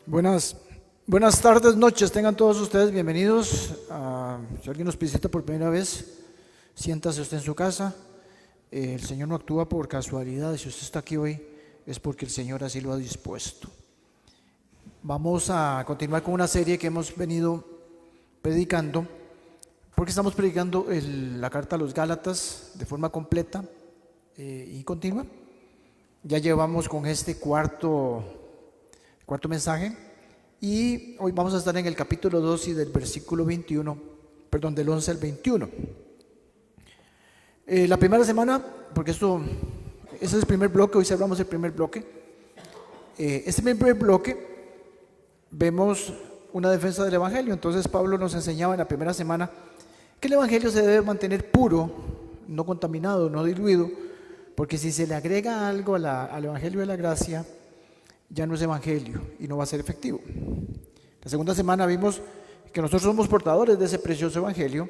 Buenas tardes, noches, tengan todos ustedes bienvenidos. Si alguien nos visita por primera vez, siéntase usted en su casa. El Señor no actúa por casualidad. Si usted está aquí hoy es porque el Señor así lo ha dispuesto. Vamos a continuar con una serie que hemos venido predicando, porque estamos predicando la carta a los Gálatas de forma completa y continua. Ya llevamos con este cuarto mensaje y hoy vamos a estar en el capítulo 2 y del versículo 21, del 11 al 21. La primera semana, porque ese es el primer bloque, hoy cerramos el primer bloque. Este primer bloque vemos una defensa del Evangelio. Entonces Pablo nos enseñaba en la primera semana que el Evangelio se debe mantener puro, no contaminado, no diluido, porque si se le agrega algo al Evangelio de la gracia, ya no es Evangelio y no va a ser efectivo. La segunda semana vimos que nosotros somos portadores de ese precioso Evangelio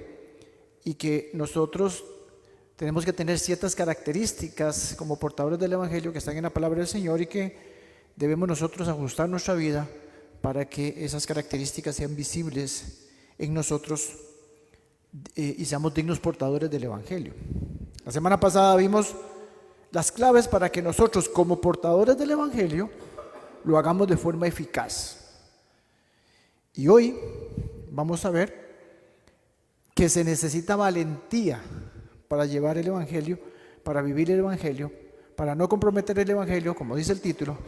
y que nosotros tenemos que tener ciertas características como portadores del Evangelio que están en la palabra del Señor y que debemos nosotros ajustar nuestra vida para que esas características sean visibles en nosotros y seamos dignos portadores del Evangelio. La semana pasada vimos las claves para que nosotros como portadores del Evangelio lo hagamos de forma eficaz. Y hoy vamos a ver que se necesita valentía para llevar el Evangelio, para vivir el Evangelio, para no comprometer el Evangelio, como dice el título,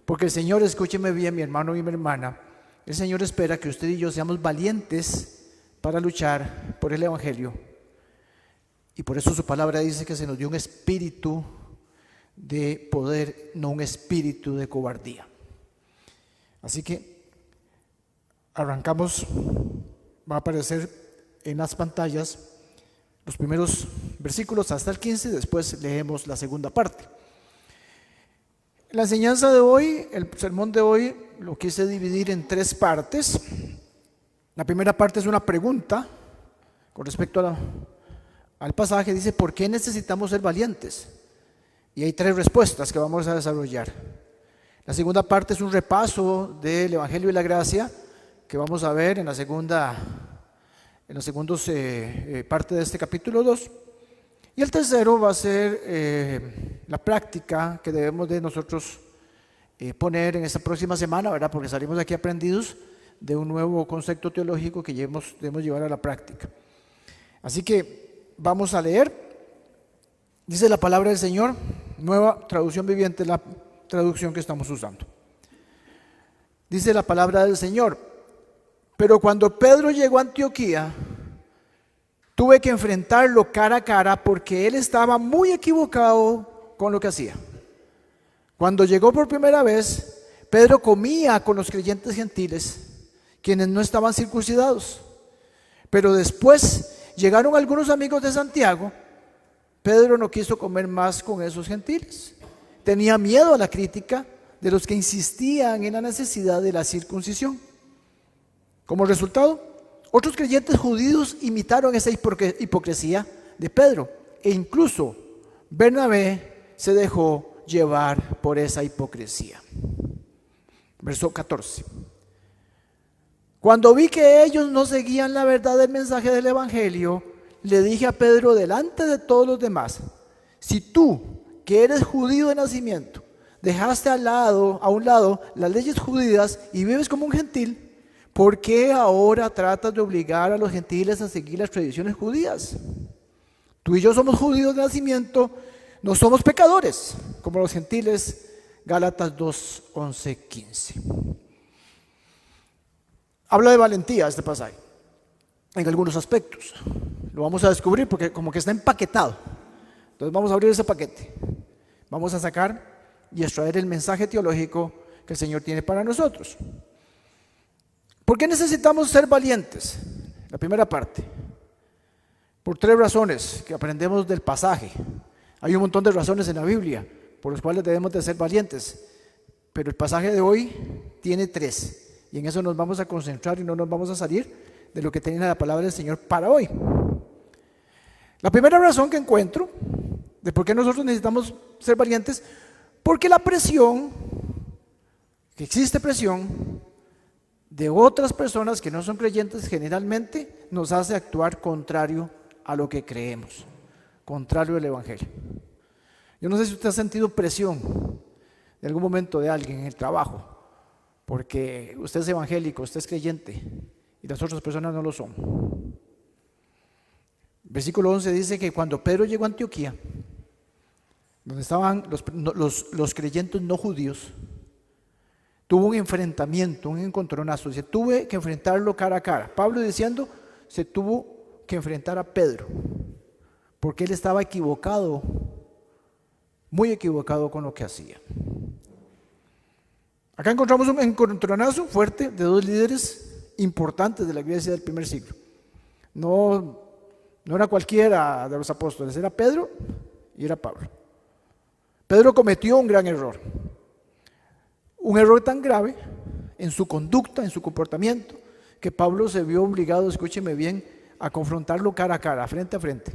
porque el Señor, escúcheme bien, mi hermano y mi hermana, el Señor espera que usted y yo seamos valientes para luchar por el Evangelio. Y por eso su palabra dice que se nos dio un espíritu de poder, no un espíritu de cobardía. Así que arrancamos, va a aparecer en las pantallas los primeros versículos hasta el 15, después leemos la segunda parte. La enseñanza de hoy, el sermón de hoy, lo quise dividir en tres partes. La primera parte es una pregunta con respecto al pasaje. Dice, ¿por qué necesitamos ser valientes? Y hay tres respuestas que vamos a desarrollar. La segunda parte es un repaso del Evangelio y la gracia que vamos a ver en la segunda parte de este capítulo 2. Y el tercero va a ser la práctica que debemos de nosotros poner en esta próxima semana, ¿verdad? Porque salimos de aquí aprendidos de un nuevo concepto teológico que debemos llevar a la práctica. Así que vamos a leer. Dice la palabra del Señor, Nueva Traducción Viviente, la traducción que estamos usando. Dice la palabra del Señor: pero cuando Pedro llegó a Antioquía, tuve que enfrentarlo cara a cara porque él estaba muy equivocado con lo que hacía. Cuando llegó por primera vez, Pedro comía con los creyentes gentiles, quienes no estaban circuncidados. Pero después llegaron algunos amigos de Santiago. Pedro no quiso comer más con esos gentiles. Tenía miedo a la crítica de los que insistían en la necesidad de la circuncisión. Como resultado, otros creyentes judíos imitaron esa hipocresía de Pedro, e incluso Bernabé se dejó llevar por esa hipocresía. Verso 14. Cuando vi que ellos no seguían la verdad del mensaje del Evangelio, le dije a Pedro delante de todos los demás: si tú, que eres judío de nacimiento, dejaste a un lado las leyes judías y vives como un gentil, ¿por qué ahora tratas de obligar a los gentiles a seguir las tradiciones judías? Tú y yo somos judíos de nacimiento, no somos pecadores, como los gentiles. Gálatas 2, 11, 15. Habla de valentía este pasaje, en algunos aspectos. Lo vamos a descubrir porque como que está empaquetado. Entonces vamos a abrir ese paquete. Vamos a sacar y extraer el mensaje teológico que el Señor tiene para nosotros. ¿Por qué necesitamos ser valientes? La primera parte, por tres razones que aprendemos del pasaje. Hay un montón de razones en la Biblia por las cuales debemos de ser valientes, pero el pasaje de hoy tiene tres, y en eso nos vamos a concentrar y no nos vamos a salir de lo que tiene la palabra del Señor para hoy. La primera razón que encuentro de por qué nosotros necesitamos ser valientes, porque la presión que existe presión de otras personas que no son creyentes, generalmente nos hace actuar contrario a lo que creemos, contrario al Evangelio. Yo no sé si usted ha sentido presión en algún momento de alguien en el trabajo, porque usted es evangélico, usted es creyente y las otras personas no lo son. Versículo 11 dice que cuando Pedro llegó a Antioquía, donde estaban los creyentes no judíos, tuvo un enfrentamiento, un encontronazo. Dice, tuve que enfrentarlo cara a cara. Pablo diciendo, se tuvo que enfrentar a Pedro, porque él estaba equivocado, muy equivocado con lo que hacía. Acá encontramos un encontronazo fuerte de dos líderes importantes de la iglesia del primer siglo. No era cualquiera de los apóstoles, era Pedro y era Pablo. Pedro cometió un gran error. Un error tan grave en su conducta, en su comportamiento, que Pablo se vio obligado, escúcheme bien, a confrontarlo cara a cara, frente a frente.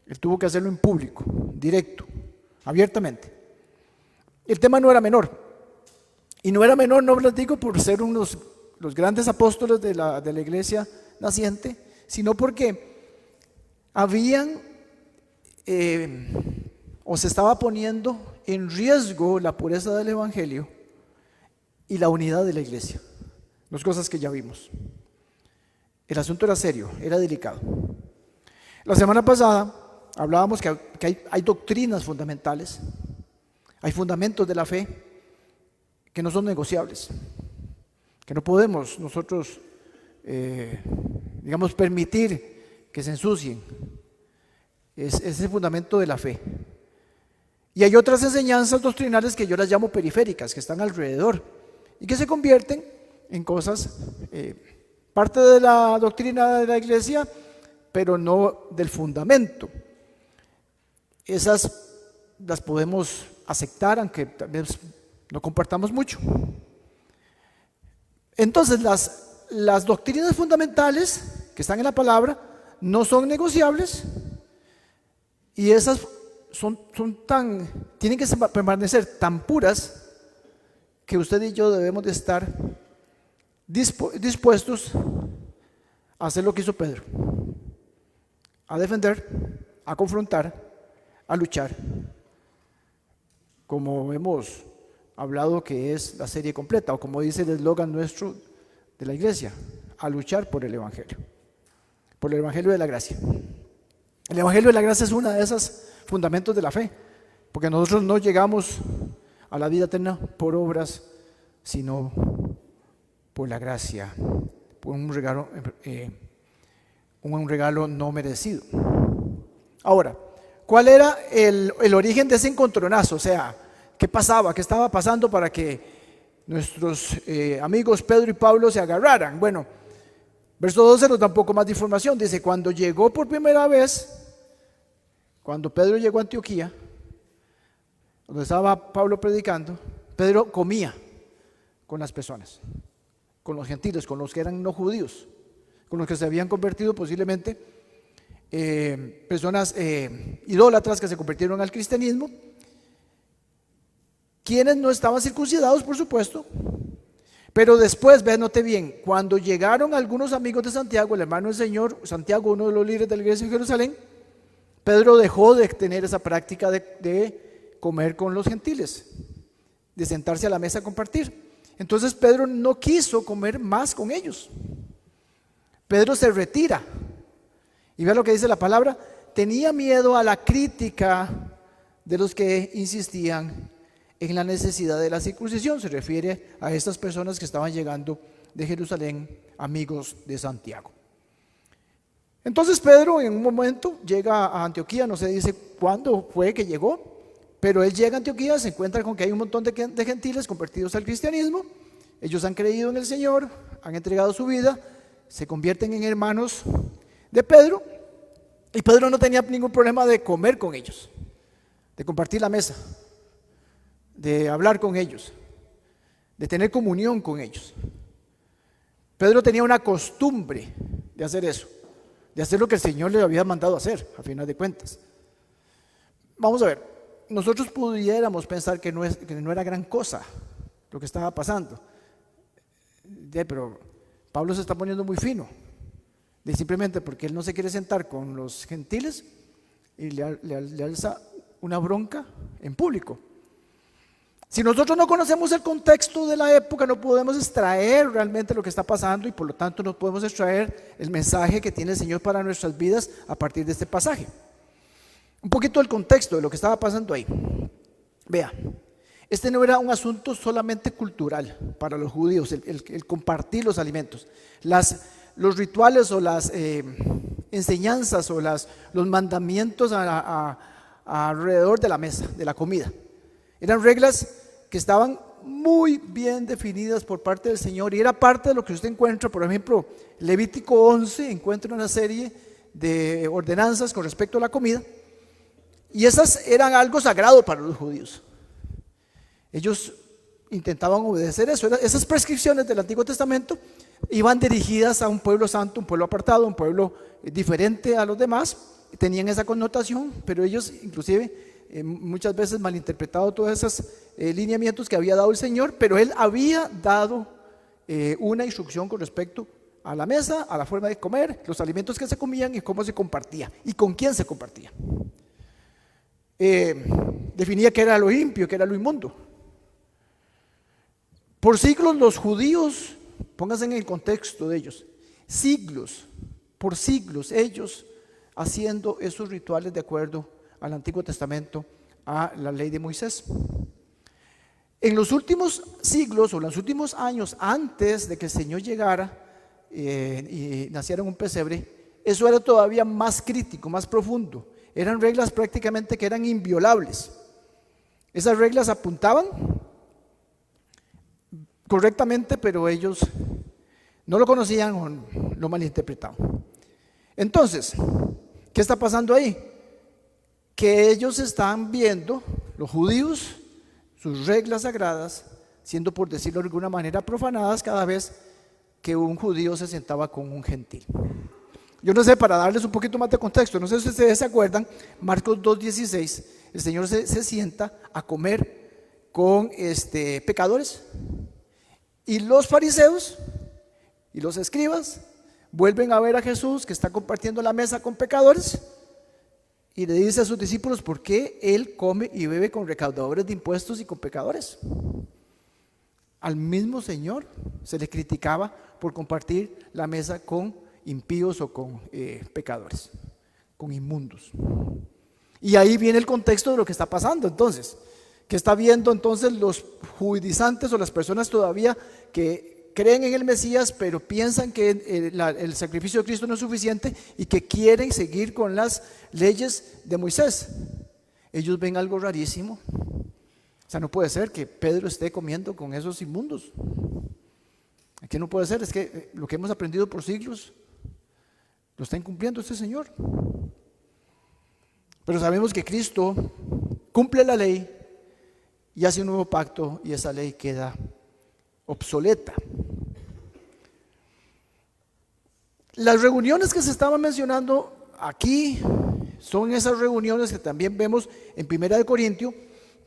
Él tuvo que hacerlo en público, directo, abiertamente. El tema no era menor. Y no era menor, no les digo por ser los grandes apóstoles de la iglesia naciente, sino porque habían o se estaba poniendo en riesgo la pureza del Evangelio y la unidad de la iglesia. Dos cosas que ya vimos. El asunto era serio, era delicado. La semana pasada hablábamos que hay doctrinas fundamentales, hay fundamentos de la fe que no son negociables, que no podemos nosotros, permitir que se ensucien. Es el fundamento de la fe. Y hay otras enseñanzas doctrinales que yo las llamo periféricas, que están alrededor y que se convierten en cosas, parte de la doctrina de la iglesia, pero no del fundamento. Esas las podemos aceptar, aunque tal vez no compartamos mucho. Entonces, las doctrinas fundamentales que están en la palabra no son negociables, y esas tienen que permanecer tan puras que usted y yo debemos de estar dispuestos a hacer lo que hizo Pedro, a defender, a confrontar, a luchar, como hemos hablado que es la serie completa, o como dice el eslogan nuestro de la iglesia, a luchar por el Evangelio de la gracia. El Evangelio de la gracia es uno de esos fundamentos de la fe, porque nosotros no llegamos a la vida eterna por obras, sino por la gracia, por un regalo no merecido. Ahora, ¿cuál era el origen de ese encontronazo? O sea, ¿qué pasaba? ¿Qué estaba pasando para que nuestros amigos Pedro y Pablo se agarraran? Bueno, verso 12 nos da un poco más de información. Dice, cuando llegó por primera vez, cuando Pedro llegó a Antioquía, donde estaba Pablo predicando, Pedro comía con las personas, con los gentiles, con los que eran no judíos, con los que se habían convertido posiblemente, personas idólatras que se convirtieron al cristianismo, quienes no estaban circuncidados, por supuesto. Pero después, note bien, cuando llegaron algunos amigos de Santiago, el hermano del Señor, Santiago, uno de los líderes de la iglesia de Jerusalén, Pedro dejó de tener esa práctica de comer con los gentiles, de sentarse a la mesa a compartir. Entonces Pedro no quiso comer más con ellos. Pedro se retira. Y vea lo que dice la palabra: tenía miedo a la crítica de los que insistían en la necesidad de la circuncisión. Se refiere a estas personas que estaban llegando de Jerusalén, amigos de Santiago. Entonces Pedro en un momento llega a Antioquía, no se dice cuándo fue que llegó, pero él llega a Antioquía, se encuentra con que hay un montón de gentiles convertidos al cristianismo. Ellos han creído en el Señor, han entregado su vida, se convierten en hermanos de Pedro, y Pedro no tenía ningún problema de comer con ellos, de compartir la mesa, de hablar con ellos, de tener comunión con ellos. Pedro tenía una costumbre de hacer eso, de hacer lo que el Señor le había mandado hacer, a final de cuentas. Vamos a ver, nosotros pudiéramos pensar que no era gran cosa lo que estaba pasando. Pero Pablo se está poniendo muy fino, simplemente porque él no se quiere sentar con los gentiles y le alza una bronca en público. Si nosotros no conocemos el contexto de la época, no podemos extraer realmente lo que está pasando y por lo tanto no podemos extraer el mensaje que tiene el Señor para nuestras vidas a partir de este pasaje. Un poquito del contexto de lo que estaba pasando ahí. Vea, este no era un asunto solamente cultural para los judíos, el compartir los alimentos. Los rituales o las enseñanzas o los mandamientos alrededor de la mesa, de la comida. Eran reglas que estaban muy bien definidas por parte del Señor y era parte de lo que usted encuentra, por ejemplo, Levítico 11 encuentra una serie de ordenanzas con respecto a la comida y esas eran algo sagrado para los judíos. Ellos intentaban obedecer eso. Esas prescripciones del Antiguo Testamento iban dirigidas a un pueblo santo, un pueblo apartado, un pueblo diferente a los demás, tenían esa connotación, pero ellos inclusive muchas veces malinterpretado todos esos lineamientos que había dado el Señor, pero Él había dado una instrucción con respecto a la mesa, a la forma de comer, los alimentos que se comían y cómo se compartía y con quién se compartía. Definía qué era lo limpio, qué era lo inmundo. Por siglos los judíos, pónganse en el contexto de ellos, por siglos ellos haciendo esos rituales de acuerdo al Antiguo Testamento, a la ley de Moisés. En los últimos siglos o los últimos años antes de que el Señor llegara y naciera en un pesebre, eso era todavía más crítico, más profundo. Eran reglas prácticamente que eran inviolables. Esas reglas apuntaban correctamente, pero ellos no lo conocían o lo malinterpretaban. Entonces, ¿qué está pasando ahí? Que ellos están viendo, los judíos, sus reglas sagradas, siendo por decirlo de alguna manera profanadas cada vez que un judío se sentaba con un gentil. Yo no sé, para darles un poquito más de contexto, no sé si ustedes se acuerdan, Marcos 2:16, el Señor se sienta a comer con pecadores y los fariseos y los escribas vuelven a ver a Jesús que está compartiendo la mesa con pecadores y le dice a sus discípulos por qué Él come y bebe con recaudadores de impuestos y con pecadores. Al mismo Señor se le criticaba por compartir la mesa con impíos o con pecadores, con inmundos. Y ahí viene el contexto de lo que está pasando entonces. ¿Qué está viendo entonces los judaizantes o las personas todavía que creen en el Mesías, pero piensan que el sacrificio de Cristo no es suficiente y que quieren seguir con las leyes de Moisés? Ellos ven algo rarísimo. O sea, no puede ser que Pedro esté comiendo con esos inmundos. ¿Qué no puede ser? Es que lo que hemos aprendido por siglos lo está incumpliendo este Señor. Pero sabemos que Cristo cumple la ley y hace un nuevo pacto y esa ley queda obsoleta. Las reuniones que se estaban mencionando aquí son esas reuniones que también vemos en 1 Corintios,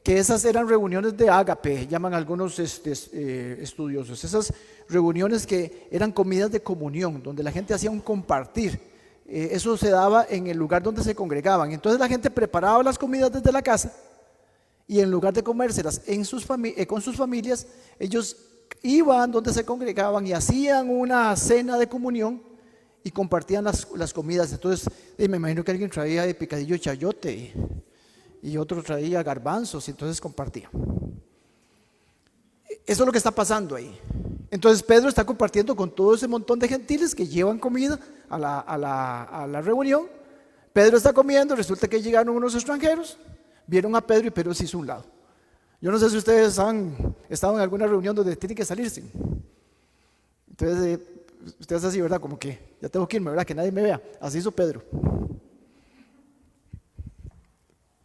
que esas eran reuniones de ágape, llaman algunos estudiosos, esas reuniones que eran comidas de comunión, donde la gente hacía un compartir. Eso se daba en el lugar donde se congregaban. Entonces la gente preparaba las comidas desde la casa y en lugar de comérselas con sus familias, ellos iban donde se congregaban y hacían una cena de comunión y compartían las comidas. Entonces me imagino que alguien traía de picadillo de chayote y otro traía garbanzos y entonces compartía. Eso es lo que está pasando ahí. Entonces Pedro está compartiendo con todo ese montón de gentiles que llevan comida a la reunión. Pedro está comiendo, resulta que llegaron unos extranjeros, vieron a Pedro y Pedro se hizo a un lado. Yo no sé si ustedes han estado en alguna reunión donde tienen que salirse. Entonces ustedes así, ¿verdad? Como que ya tengo que irme, ¿verdad? Que nadie me vea. Así hizo Pedro.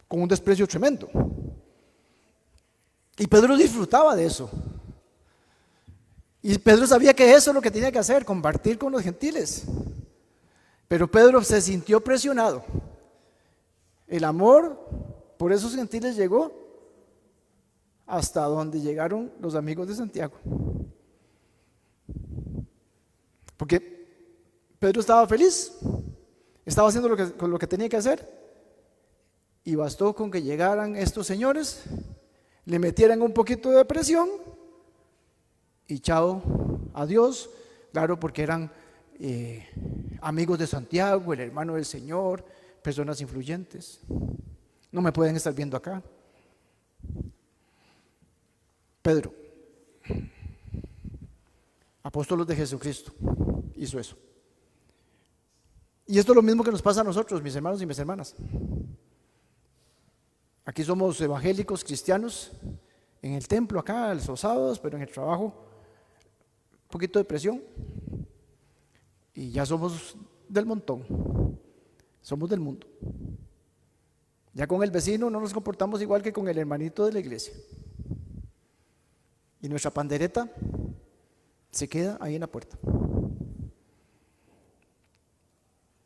Con un desprecio tremendo. Y Pedro disfrutaba de eso. Y Pedro sabía que eso es lo que tenía que hacer, compartir con los gentiles. Pero Pedro se sintió presionado. El amor por esos gentiles llegó hasta donde llegaron los amigos de Santiago. Porque Pedro estaba feliz, estaba haciendo lo que tenía que hacer, y bastó con que llegaran estos señores, le metieran un poquito de presión y chao, adiós. Claro, porque eran amigos de Santiago, el hermano del Señor, personas influyentes. No me pueden estar viendo acá. Pedro, apóstolos de Jesucristo, hizo eso. Y esto es lo mismo que nos pasa a nosotros, mis hermanos y mis hermanas. Aquí somos evangélicos, cristianos, en el templo acá, los sábados, pero en el trabajo, un poquito de presión. Y ya somos del montón, somos del mundo. Ya con el vecino no nos comportamos igual que con el hermanito de la iglesia. Y nuestra pandereta se queda ahí en la puerta.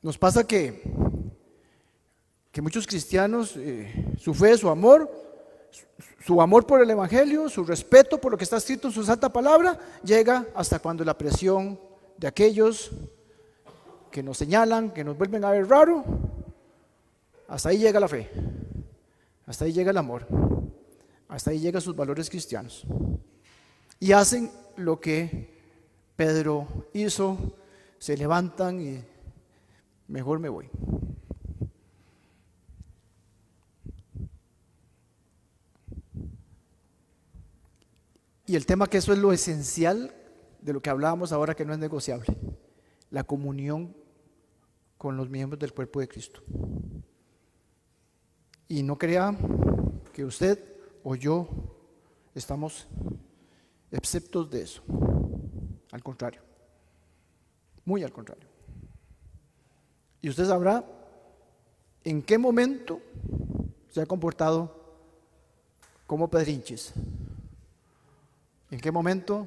Nos pasa que muchos cristianos, su fe, su amor por el evangelio, su respeto por lo que está escrito en su santa palabra, llega hasta cuando la presión de aquellos que nos señalan, que nos vuelven a ver raro, hasta ahí llega la fe, hasta ahí llega el amor, hasta ahí llegan sus valores cristianos. Y hacen lo que Pedro hizo, se levantan y mejor me voy. Y el tema, que eso es lo esencial de lo que hablábamos ahora, que no es negociable: la comunión con los miembros del cuerpo de Cristo. Y no crea que usted o yo estamos exceptos de eso. Al contrario, muy al contrario. Y usted sabrá en qué momento se ha comportado como Pedrinchis. ¿En qué momento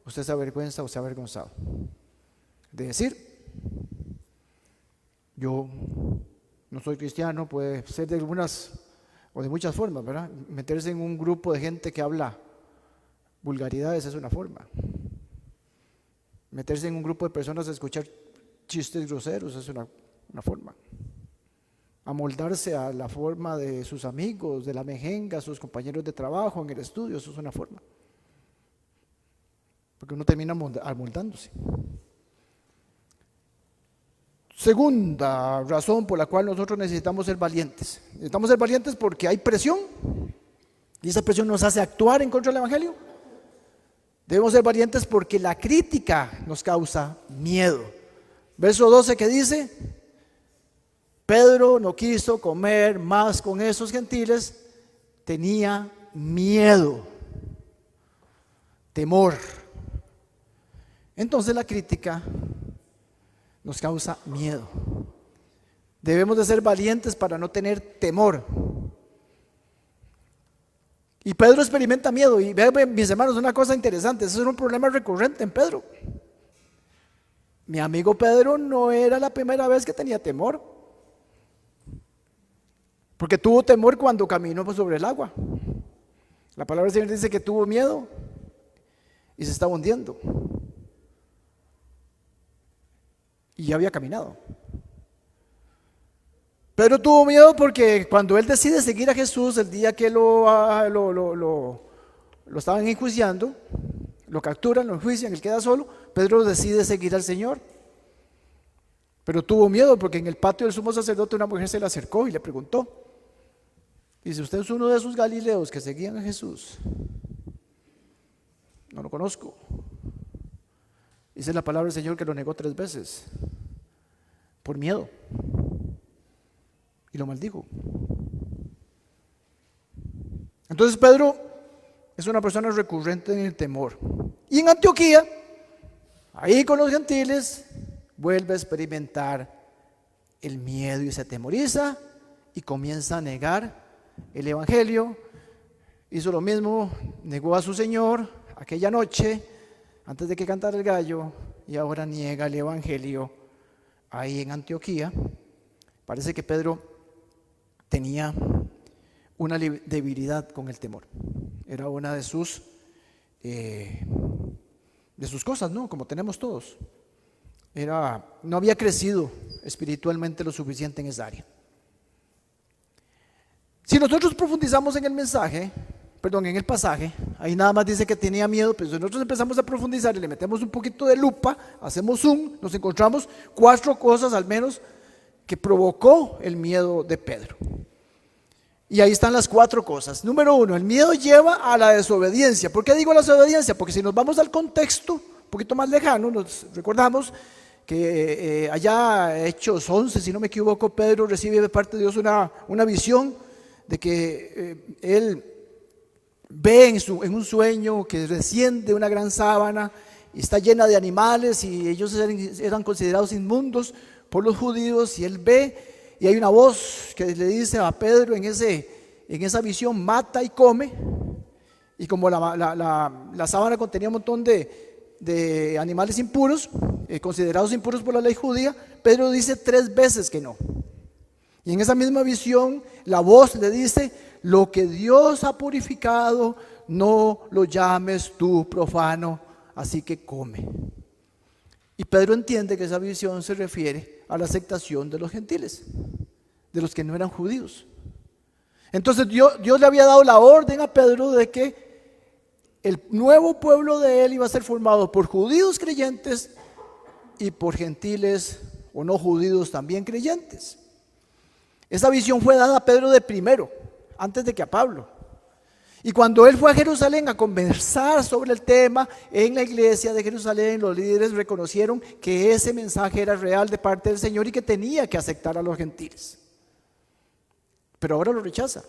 usted se avergüenza o se ha avergonzado de decir: yo no soy cristiano? Puede ser de algunas o de muchas formas, ¿verdad? Meterse en un grupo de gente que habla vulgaridades es una forma. Meterse en un grupo de personas a escuchar chistes groseros es una forma. Amoldarse a la forma de sus amigos, de la mejenga, sus compañeros de trabajo, en el estudio, eso es una forma. Porque uno termina amoldándose. Segunda razón por la cual nosotros necesitamos ser valientes. Necesitamos ser valientes porque hay presión, y esa presión nos hace actuar en contra del evangelio. Debemos ser valientes porque la crítica nos causa miedo. Verso 12, que dice: Pedro no quiso comer más con esos gentiles, tenía miedo, temor. Entonces la crítica nos causa miedo. Debemos de ser valientes para no tener temor. Y Pedro experimenta miedo. Y vean, mis hermanos, una cosa interesante: ese es un problema recurrente en Pedro. Mi amigo Pedro no era la primera vez que tenía temor, porque tuvo temor cuando caminó sobre el agua. La palabra del Señor dice que tuvo miedo y se estaba hundiendo, y ya había caminado. Pedro tuvo miedo porque cuando él decide seguir a Jesús, el día que lo estaban enjuiciando, lo capturan, lo enjuician, él queda solo. Pedro decide seguir al Señor, pero tuvo miedo porque en el patio del sumo sacerdote una mujer se le acercó y le preguntó, dice: ¿usted es uno de esos galileos que seguían a Jesús? No lo conozco. Dice la palabra del Señor que lo negó 3 veces por miedo, y lo maldijo. Entonces Pedro es una persona recurrente en el temor. Y en Antioquía, ahí con los gentiles, vuelve a experimentar el miedo y se atemoriza y comienza a negar el evangelio. Hizo lo mismo, negó a su Señor aquella noche antes de que cantara el gallo, y ahora niega el evangelio ahí en Antioquía. Parece que Pedro tenía una debilidad con el temor. era una de sus cosas, ¿no? Como tenemos todos. No había crecido espiritualmente lo suficiente en esa área. Si nosotros profundizamos en el pasaje, ahí nada más dice que tenía miedo, pero si nosotros empezamos a profundizar y le metemos un poquito de lupa, hacemos zoom, nos encontramos 4 cosas al menos que provocó el miedo de Pedro. Y ahí están las 4 cosas. Número 1, el miedo lleva a la desobediencia. ¿Por qué digo la desobediencia? Porque si nos vamos al contexto un poquito más lejano, nos recordamos que allá Hechos 11, si no me equivoco, Pedro recibe de parte de Dios una visión de que él ve en un sueño que desciende una gran sábana y está llena de animales y ellos eran considerados inmundos por los judíos, y él ve y hay una voz que le dice a Pedro en esa visión: mata y come. Y como la sábana contenía un montón de animales impuros, considerados impuros por la ley judía, Pedro dice 3 veces que no. Y en esa misma visión la voz le dice: lo que Dios ha purificado no lo llames tú profano, así que come. Y Pedro entiende que esa visión se refiere a la aceptación de los gentiles, de los que no eran judíos. Entonces Dios le había dado la orden a Pedro de que el nuevo pueblo de él iba a ser formado por judíos creyentes y por gentiles o no judíos también creyentes. Esa visión fue dada a Pedro de primero, antes de que a Pablo. Y cuando él fue a Jerusalén a conversar sobre el tema en la iglesia de Jerusalén, los líderes reconocieron que ese mensaje era real de parte del Señor y que tenía que aceptar a los gentiles. Pero ahora lo rechaza.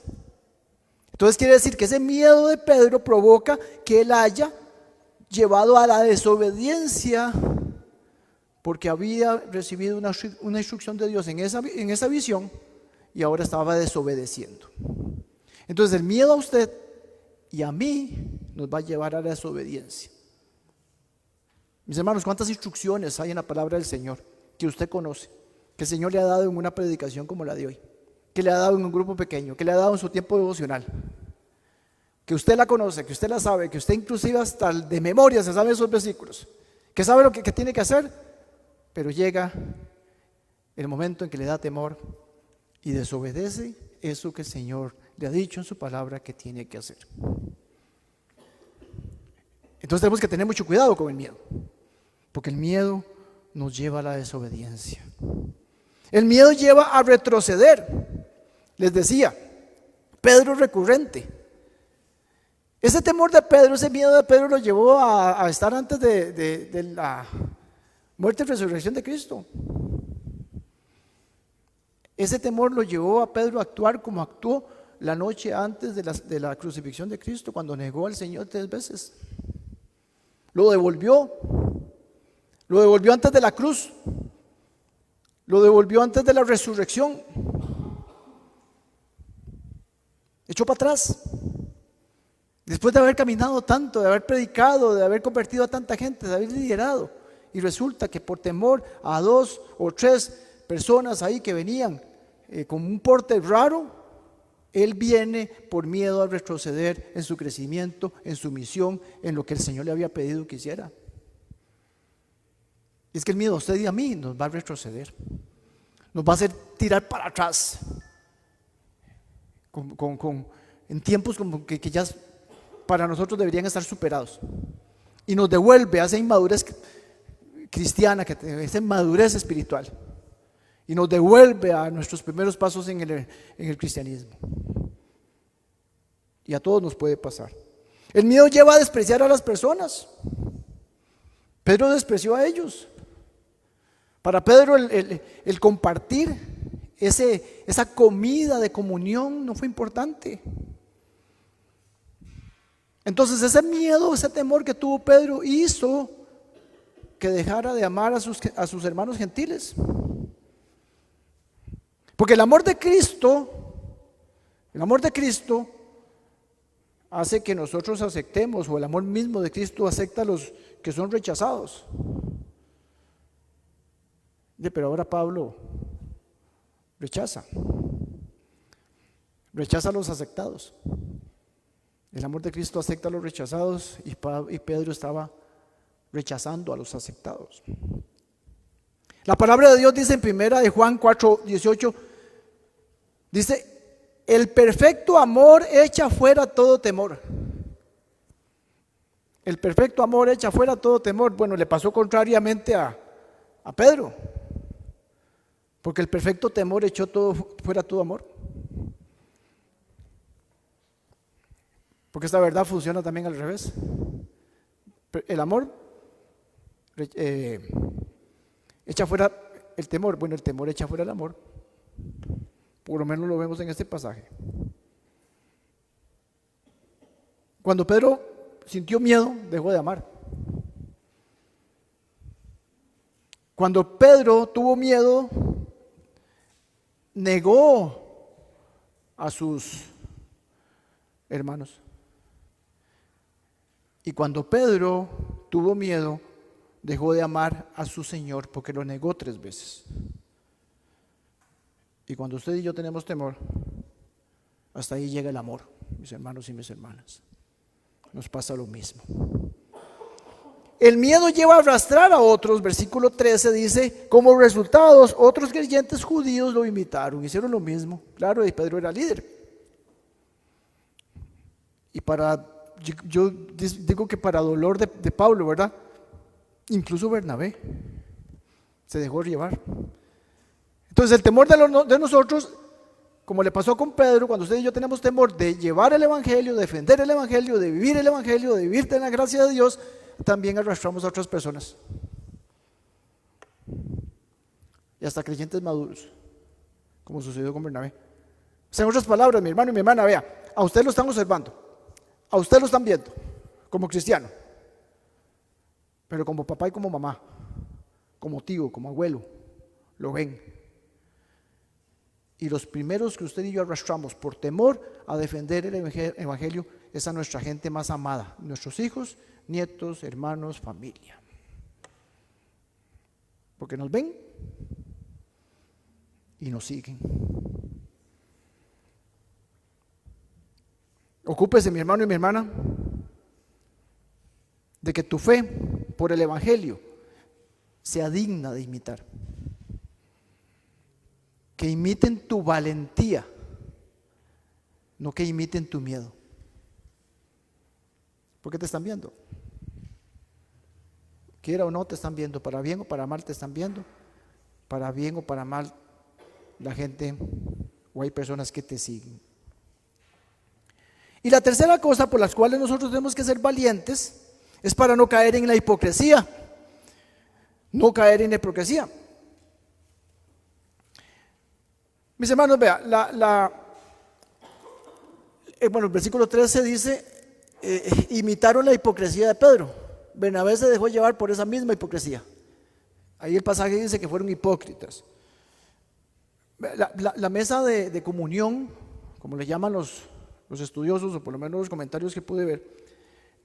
Entonces quiere decir que ese miedo de Pedro provoca que él haya llevado a la desobediencia, porque había recibido una instrucción de Dios en esa visión y ahora estaba desobedeciendo. Entonces el miedo a usted y a mí nos va a llevar a la desobediencia. Mis hermanos, ¿cuántas instrucciones hay en la palabra del Señor que usted conoce, que el Señor le ha dado en una predicación como la de hoy, que le ha dado en un grupo pequeño, que le ha dado en su tiempo devocional, que usted la conoce, que usted la sabe, que usted inclusive hasta de memoria se sabe esos versículos, que sabe lo que tiene que hacer, pero llega el momento en que le da temor y desobedece eso que el Señor le ha dicho en su palabra que tiene que hacer? Entonces tenemos que tener mucho cuidado con el miedo, porque el miedo nos lleva a la desobediencia. El miedo lleva a retroceder. Les decía, Pedro recurrente. Ese temor de Pedro, ese miedo de Pedro lo llevó a estar antes de la muerte y resurrección de Cristo. Ese temor lo llevó a Pedro a actuar como actuó la noche antes de la crucifixión de Cristo, cuando negó al Señor 3 veces. Lo devolvió antes de la cruz, lo devolvió antes de la resurrección, echó para atrás. Después de haber caminado tanto, de haber predicado, de haber convertido a tanta gente, de haber liderado, y resulta que por temor a 2 o 3 personas ahí que venían con un porte raro, él viene por miedo a retroceder en su crecimiento, en su misión, en lo que el Señor le había pedido que hiciera. Y es que el miedo a usted y a mí nos va a retroceder, nos va a hacer tirar para atrás, en tiempos como que ya para nosotros deberían estar superados, y nos devuelve a esa inmadurez cristiana, esa inmadurez espiritual, y nos devuelve a nuestros primeros pasos en el cristianismo. Y a todos nos puede pasar. El miedo lleva a despreciar a las personas. Pedro despreció a ellos. Para Pedro el compartir esa comida de comunión no fue importante. Entonces ese miedo, ese temor que tuvo Pedro hizo que dejara de amar a sus hermanos gentiles. Porque el amor de Cristo hace que nosotros aceptemos, o el amor mismo de Cristo acepta a los que son rechazados. Pero ahora Pablo rechaza a los aceptados, El amor de Cristo acepta a los rechazados y Pedro estaba rechazando a los aceptados. La palabra de Dios dice en primera de Juan 4:18, dice, el perfecto amor echa fuera todo temor. El perfecto amor echa fuera todo temor. Bueno, le pasó contrariamente a Pedro, porque el perfecto temor echó fuera todo amor. Porque esta verdad funciona también al revés. El amor echa fuera el temor. Bueno, el temor echa fuera el amor. Por lo menos lo vemos en este pasaje. Cuando Pedro sintió miedo, dejó de amar. Cuando Pedro tuvo miedo, negó a sus hermanos. Y cuando Pedro tuvo miedo, dejó de amar a su Señor porque lo negó 3 veces. Y cuando usted y yo tenemos temor, hasta ahí llega el amor, mis hermanos y mis hermanas. Nos pasa lo mismo. El miedo lleva a arrastrar a otros. Versículo 13 dice, como resultados, otros creyentes judíos lo imitaron, hicieron lo mismo. Claro, y Pedro era líder. Y yo digo que para dolor de Pablo, ¿verdad? Incluso Bernabé se dejó llevar. Entonces el temor de nosotros, como le pasó con Pedro, cuando usted y yo tenemos temor de llevar el evangelio, de defender el evangelio, de vivir el evangelio, de vivir en la gracia de Dios, también arrastramos a otras personas. Y hasta creyentes maduros, como sucedió con Bernabé. O sea, en otras palabras, mi hermano y mi hermana, vea, a usted lo están observando, a usted lo están viendo, como cristiano, pero como papá y como mamá, como tío, como abuelo, lo ven. Y los primeros que usted y yo arrastramos por temor a defender el evangelio es a nuestra gente más amada, nuestros hijos, nietos, hermanos, familia. Porque nos ven y nos siguen. Ocúpese, mi hermano y mi hermana, de que tu fe por el evangelio sea digna de imitar. Que imiten tu valentía, no que imiten tu miedo. ¿Por qué te están viendo? Quiera o no te están viendo, para bien o para mal te están viendo, para bien o para mal la gente o hay personas que te siguen. Y la tercera cosa por las cuales nosotros tenemos que ser valientes es para no caer en la hipocresía. No caer en la hipocresía. Mis hermanos, vea, el versículo 13 dice, imitaron la hipocresía de Pedro. Bernabé se dejó llevar por esa misma hipocresía. Ahí el pasaje dice que fueron hipócritas. La mesa de comunión, como le llaman los estudiosos, o por lo menos los comentarios que pude ver,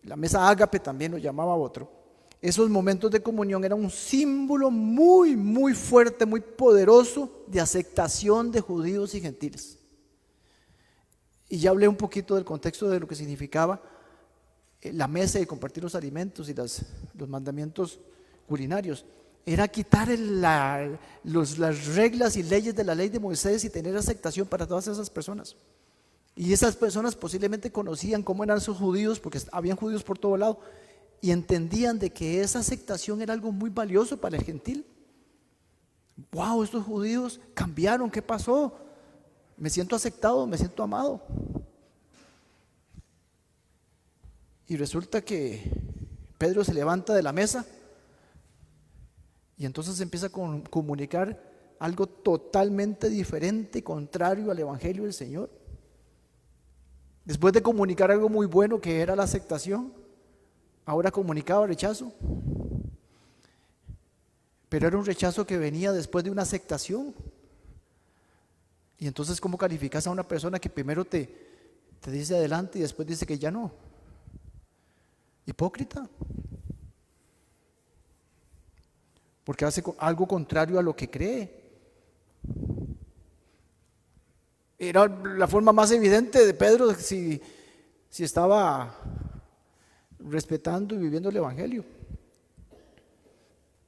la mesa ágape también lo llamaba otro. Esos momentos de comunión eran un símbolo muy, muy fuerte, muy poderoso de aceptación de judíos y gentiles. Y ya hablé un poquito del contexto de lo que significaba la mesa y compartir los alimentos y los mandamientos culinarios. Era quitar las reglas y leyes de la ley de Moisés y tener aceptación para todas esas personas. Y esas personas posiblemente conocían cómo eran esos judíos, porque habían judíos por todo lado, y entendían de que esa aceptación era algo muy valioso para el gentil. Wow, estos judíos cambiaron, ¿qué pasó? Me siento aceptado, me siento amado. Y resulta que Pedro se levanta de la mesa y entonces empieza a comunicar algo totalmente diferente, contrario al evangelio del Señor. Después de comunicar algo muy bueno que era la aceptación, ahora comunicaba rechazo. Pero era un rechazo que venía después de una aceptación. Y entonces, ¿cómo calificas a una persona que primero te dice adelante y después dice que ya no? Hipócrita. Porque hace algo contrario a lo que cree. Era la forma más evidente de Pedro, si si estaba respetando y viviendo el Evangelio.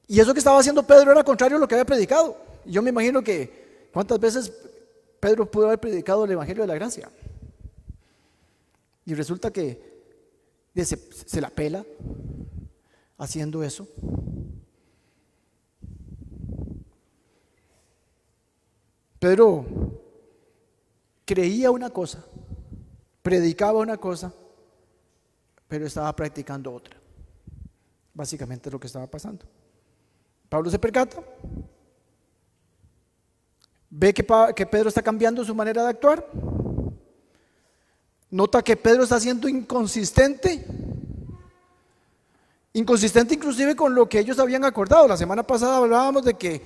Y eso que estaba haciendo Pedro era contrario a lo que había predicado. Y yo me imagino que cuántas veces Pedro pudo haber predicado el Evangelio de la gracia. Y resulta que se la pela haciendo eso. Pedro creía una cosa, predicaba una cosa, pero estaba practicando otra. Básicamente es lo que estaba pasando. Pablo se percata, ve que Pedro está cambiando su manera de actuar, nota que Pedro está siendo inconsistente inclusive con lo que ellos habían acordado. La semana pasada hablábamos de que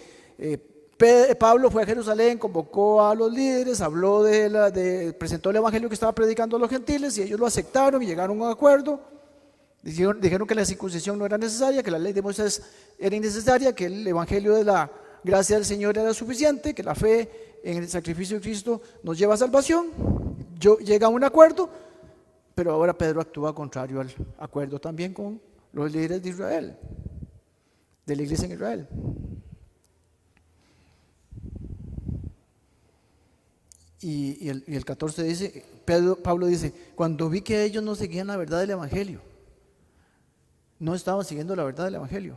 Pablo fue a Jerusalén, convocó a los líderes, habló presentó el evangelio que estaba predicando a los gentiles y ellos lo aceptaron y llegaron a un acuerdo. Dijeron que la circuncisión no era necesaria, que la ley de Moisés era innecesaria, que el evangelio de la gracia del Señor era suficiente, que la fe en el sacrificio de Cristo nos lleva a salvación. Llega a un acuerdo, pero ahora Pedro actúa contrario al acuerdo también con los líderes de Israel, de la iglesia en Israel. Y el 14 dice, Pablo dice, cuando vi que ellos no seguían la verdad del evangelio, no estaban siguiendo la verdad del evangelio,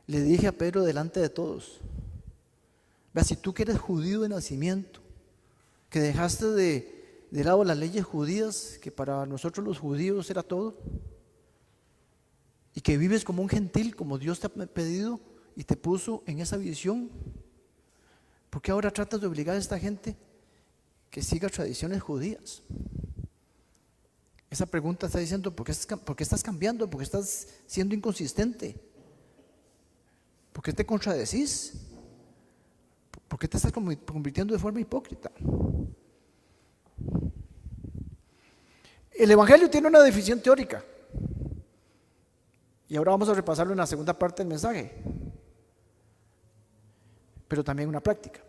le dije a Pedro delante de todos, vea, si tú que eres judío de nacimiento, que dejaste de lado las leyes judías, que para nosotros los judíos era todo, y que vives como un gentil, como Dios te ha pedido y te puso en esa visión, ¿por qué ahora tratas de obligar a esta gente que siga tradiciones judías? Esa pregunta está diciendo, ¿por qué estás cambiando? ¿Por qué estás siendo inconsistente? ¿Por qué te contradecís? ¿Por qué te estás convirtiendo de forma hipócrita? El evangelio tiene una definición teórica y ahora vamos a repasarlo en la segunda parte del mensaje, pero también una práctica.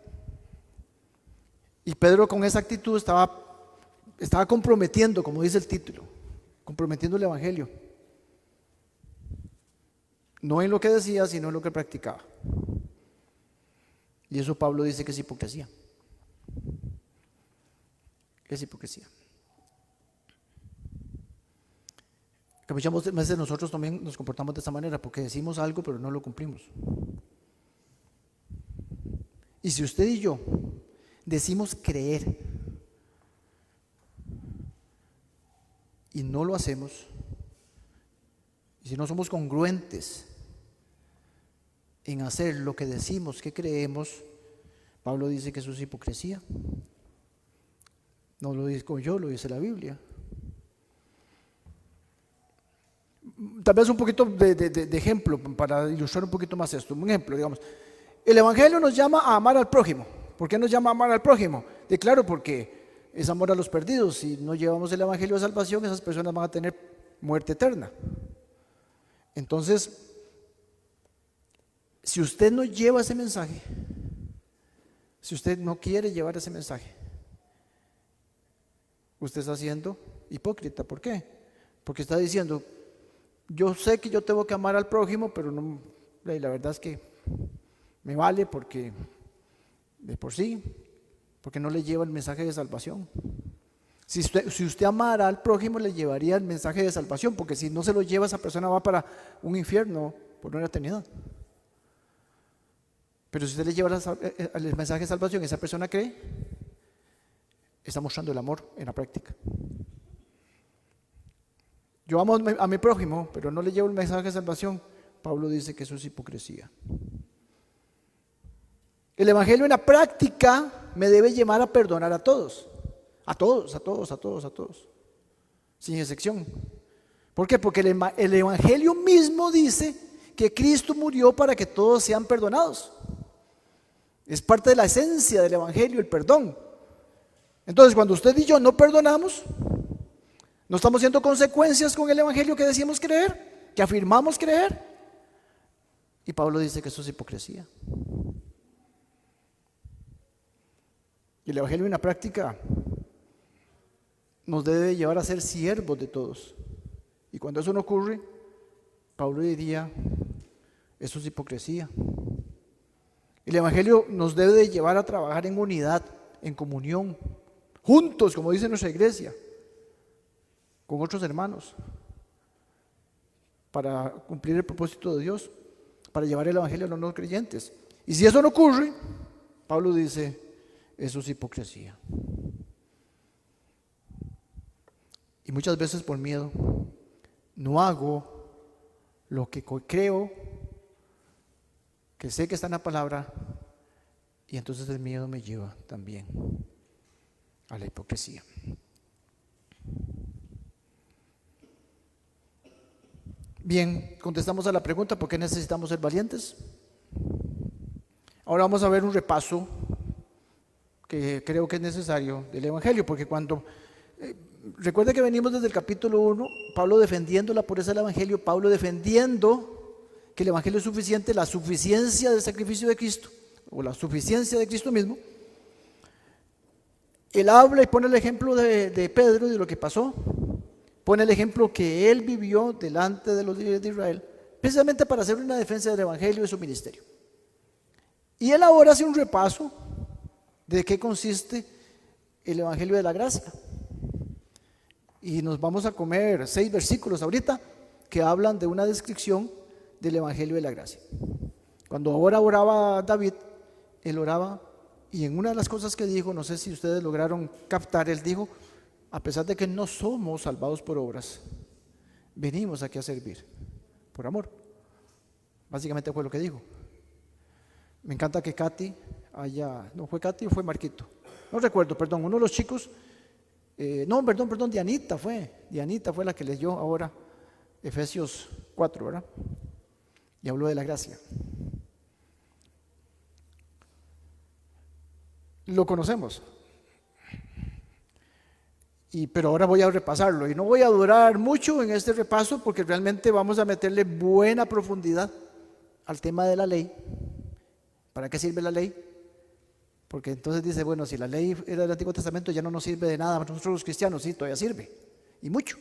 Y Pedro con esa actitud estaba comprometiendo, como dice el título, comprometiendo el evangelio, no en lo que decía, sino en lo que practicaba. Y eso Pablo dice que es hipocresía. Es hipocresía. Que muchas veces nosotros también nos comportamos de esta manera, porque decimos algo pero no lo cumplimos. Y si usted y yo decimos creer y no lo hacemos, y si no somos congruentes en hacer lo que decimos que creemos, Pablo dice que eso es hipocresía. No lo digo yo, lo dice la Biblia. Tal vez un poquito de ejemplo para ilustrar un poquito más esto. Un ejemplo, digamos, el evangelio nos llama a amar al prójimo. ¿Por qué nos llama a amar al prójimo? Claro, porque es amor a los perdidos. Si no llevamos el evangelio de salvación, esas personas van a tener muerte eterna. Entonces, si usted no lleva ese mensaje, si usted no quiere llevar ese mensaje, usted está siendo hipócrita. ¿Por qué? Porque está diciendo, yo sé que yo tengo que amar al prójimo, pero no, la verdad es que me vale porque de por sí, porque no le lleva el mensaje de salvación. Si usted amara al prójimo, le llevaría el mensaje de salvación, porque si no se lo lleva, esa persona va para un infierno por una eternidad. Pero si usted le lleva el mensaje de salvación y esa persona cree, está mostrando el amor en la práctica. Yo amo a mi prójimo, pero no le llevo el mensaje de salvación. Pablo dice que eso es hipocresía. El evangelio en la práctica me debe llevar a perdonar a todos. A todos. Sin excepción. ¿Por qué? Porque el evangelio mismo dice que Cristo murió para que todos sean perdonados. Es parte de la esencia del evangelio, el perdón. Entonces, cuando usted y yo no perdonamos, no estamos haciendo consecuencias con el evangelio que decimos creer, que afirmamos creer. Y Pablo dice que eso es hipocresía. Y el evangelio en la práctica nos debe llevar a ser siervos de todos. Y cuando eso no ocurre, Pablo diría, eso es hipocresía. El Evangelio nos debe de llevar a trabajar en unidad, en comunión, juntos, como dice nuestra iglesia, con otros hermanos, para cumplir el propósito de Dios, para llevar el Evangelio a los no creyentes. Y si eso no ocurre, Pablo dice, eso es hipocresía. Y muchas veces por miedo no hago lo que creo, que sé que está en la palabra, y entonces el miedo me lleva también a la hipocresía. Bien, contestamos a la pregunta, ¿por qué necesitamos ser valientes? Ahora vamos a ver un repaso que creo que es necesario del Evangelio, porque cuando, recuerda que venimos desde el capítulo 1, Pablo defendiendo la pureza del Evangelio, Pablo defendiendo que el Evangelio es suficiente, la suficiencia del sacrificio de Cristo, o la suficiencia de Cristo mismo. Él habla y pone el ejemplo de Pedro y de lo que pasó, pone el ejemplo que él vivió delante de los líderes de Israel, precisamente para hacer una defensa del Evangelio y de su ministerio. Y él ahora hace un repaso de qué consiste el Evangelio de la gracia. Y nos vamos a comer 6 versículos ahorita que hablan de una descripción del Evangelio de la gracia. Cuando ahora oraba David, él oraba, y en una de las cosas que dijo, no sé si ustedes lograron captar, él dijo, a pesar de que no somos salvados por obras, venimos aquí a servir por amor. Básicamente fue lo que dijo. Me encanta que Katy ¿no fue Katy o fue Marquito? No recuerdo, perdón, uno de los chicos, Dianita fue la que leyó ahora Efesios 4, ¿verdad? Y habló de la gracia. Lo conocemos. Pero ahora voy a repasarlo y no voy a durar mucho en este repaso porque realmente vamos a meterle buena profundidad al tema de la ley. ¿Para qué sirve la ley? Porque entonces dice, bueno, si la ley era del Antiguo Testamento ya no nos sirve de nada a nosotros los cristianos. Sí, todavía sirve, y mucho.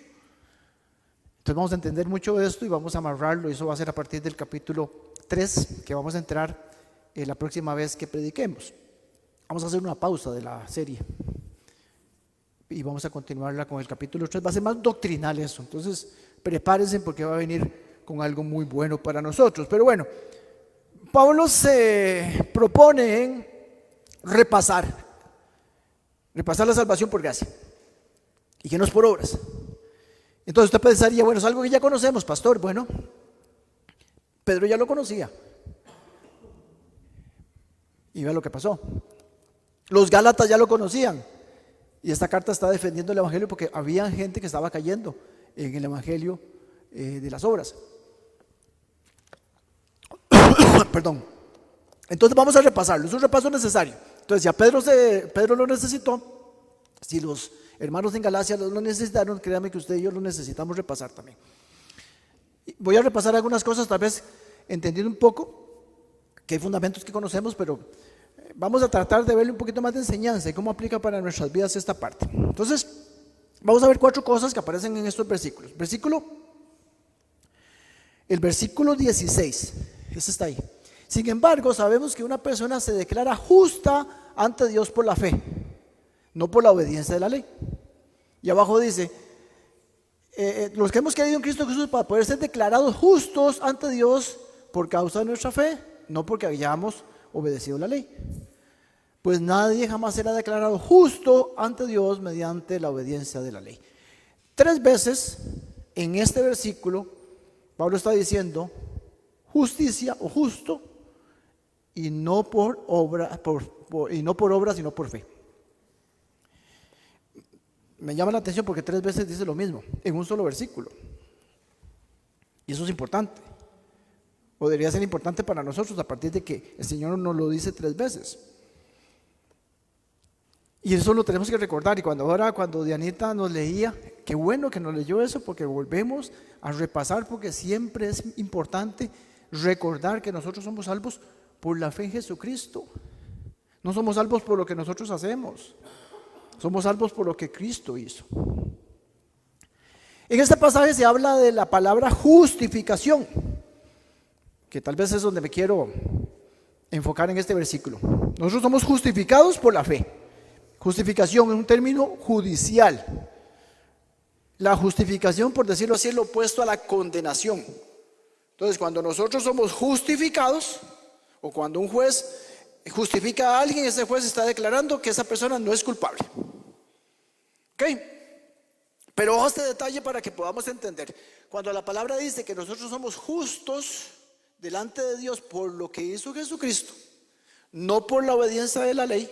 Entonces vamos a entender mucho de esto y vamos a amarrarlo, y eso va a ser a partir del capítulo 3 que vamos a entrar la próxima vez que prediquemos. Vamos a hacer una pausa de la serie y vamos a continuarla con el capítulo 3. Va a ser más doctrinal eso, entonces prepárense porque va a venir con algo muy bueno para nosotros. Pero bueno, Pablo se propone en repasar la salvación por gracia y que no es por obras. Entonces usted pensaría, bueno, es algo que ya conocemos, pastor. Bueno, Pedro ya lo conocía y vea lo que pasó. Los Gálatas ya lo conocían y esta carta está defendiendo el Evangelio porque había gente que estaba cayendo en el Evangelio de las obras. Perdón. Entonces vamos a repasarlo, es un repaso necesario. Entonces ya Pedro lo necesitó. Si los hermanos en Galacia lo necesitaron, créanme que usted y yo lo necesitamos repasar también. Voy a repasar algunas cosas, tal vez entendiendo un poco, que hay fundamentos que conocemos, pero vamos a tratar de verle un poquito más de enseñanza y cómo aplica para nuestras vidas esta parte. Entonces, vamos a ver 4 cosas que aparecen en estos versículos. El versículo 16, ese está ahí. Sin embargo, sabemos que una persona se declara justa ante Dios por la fe, no por la obediencia de la ley. Y abajo dice, los que hemos creído en Cristo Jesús para poder ser declarados justos ante Dios por causa de nuestra fe, no porque hayamos obedecido la ley. Pues nadie jamás será declarado justo ante Dios mediante la obediencia de la ley. 3 veces en este versículo Pablo está diciendo justicia o justo, y no por obra, y no por obra, sino por fe. Me llama la atención porque 3 veces dice lo mismo en un solo versículo, y eso es importante, o debería ser importante para nosotros a partir de que el Señor nos lo dice 3 veces. Y eso lo tenemos que recordar. Y cuando Dianita nos leía, qué bueno que nos leyó eso, porque volvemos a repasar, porque siempre es importante recordar que nosotros somos salvos por la fe en Jesucristo. No somos salvos por lo que nosotros hacemos. Somos salvos por lo que Cristo hizo. En este pasaje se habla de la palabra justificación, que tal vez es donde me quiero enfocar en este versículo. Nosotros somos justificados por la fe. Justificación es un término judicial. La justificación, por decirlo así, es lo opuesto a la condenación. Entonces, cuando nosotros somos justificados, o cuando un juez justifica a alguien, ese juez está declarando que esa persona no es culpable. ¿Ok? Pero ojo a este detalle para que podamos entender. Cuando la palabra dice que nosotros somos justos delante de Dios por lo que hizo Jesucristo, no por la obediencia de la ley,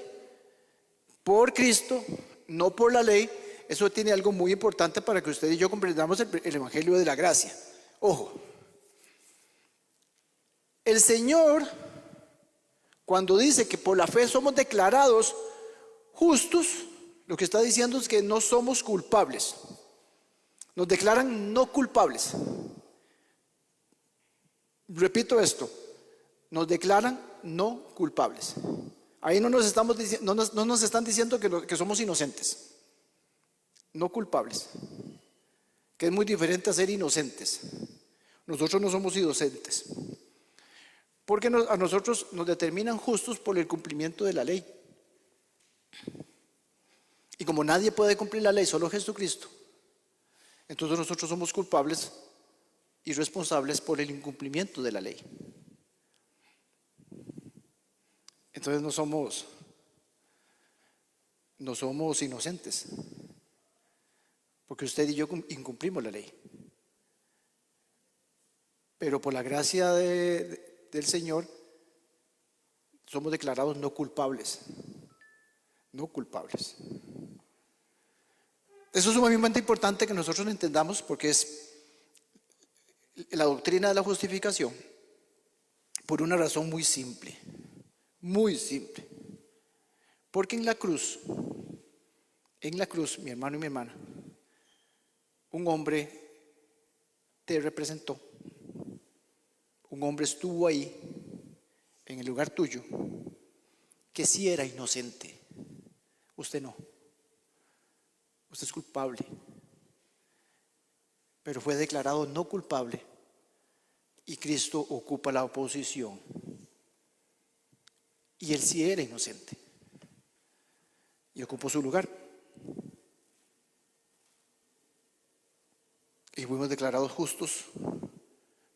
por Cristo, no por la ley, eso tiene algo muy importante para que usted y yo comprendamos el evangelio de la gracia. Ojo, el Señor, cuando dice que por la fe somos declarados justos, lo que está diciendo es que no somos culpables. Nos declaran no culpables. Repito esto, nos declaran no culpables. Ahí no nos están diciendo que somos inocentes, no culpables, que es muy diferente a ser inocentes. Nosotros no somos inocentes, porque a nosotros nos determinan justos por el cumplimiento de la ley. Y como nadie puede cumplir la ley, solo Jesucristo, entonces nosotros somos culpables y responsables por el incumplimiento de la ley. Entonces no somos inocentes, porque usted y yo incumplimos la ley. Pero por la gracia del Señor somos declarados no culpables. No culpables. Eso es sumamente importante que nosotros lo entendamos, porque es la doctrina de la justificación por una razón muy simple. Muy simple. Porque en la cruz, mi hermano y mi hermana, un hombre te representó. Un hombre estuvo ahí, en el lugar tuyo, que sí era inocente. Usted no. Usted es culpable. Pero fue declarado no culpable y Cristo ocupa la oposición. Y él sí era inocente y ocupó su lugar. Y fuimos declarados justos,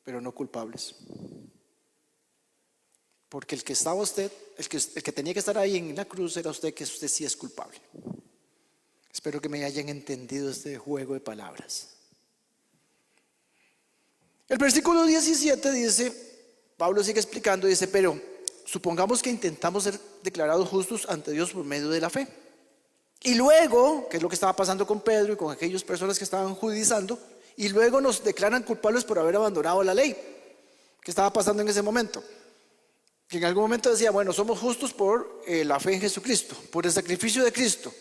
pero no culpables. Porque el que estaba usted, el que tenía que estar ahí en la cruz era usted, que usted sí es culpable. Espero que me hayan entendido este juego de palabras. El versículo 17 dice, Pablo sigue explicando, dice, pero supongamos que intentamos ser declarados justos ante Dios por medio de la fe. Y luego, que es lo que estaba pasando con Pedro y con aquellas personas que estaban judizando, y luego nos declaran culpables por haber abandonado la ley. ¿Qué estaba pasando en ese momento? Que en algún momento decía, bueno, somos justos por la fe en Jesucristo, por el sacrificio de Cristo.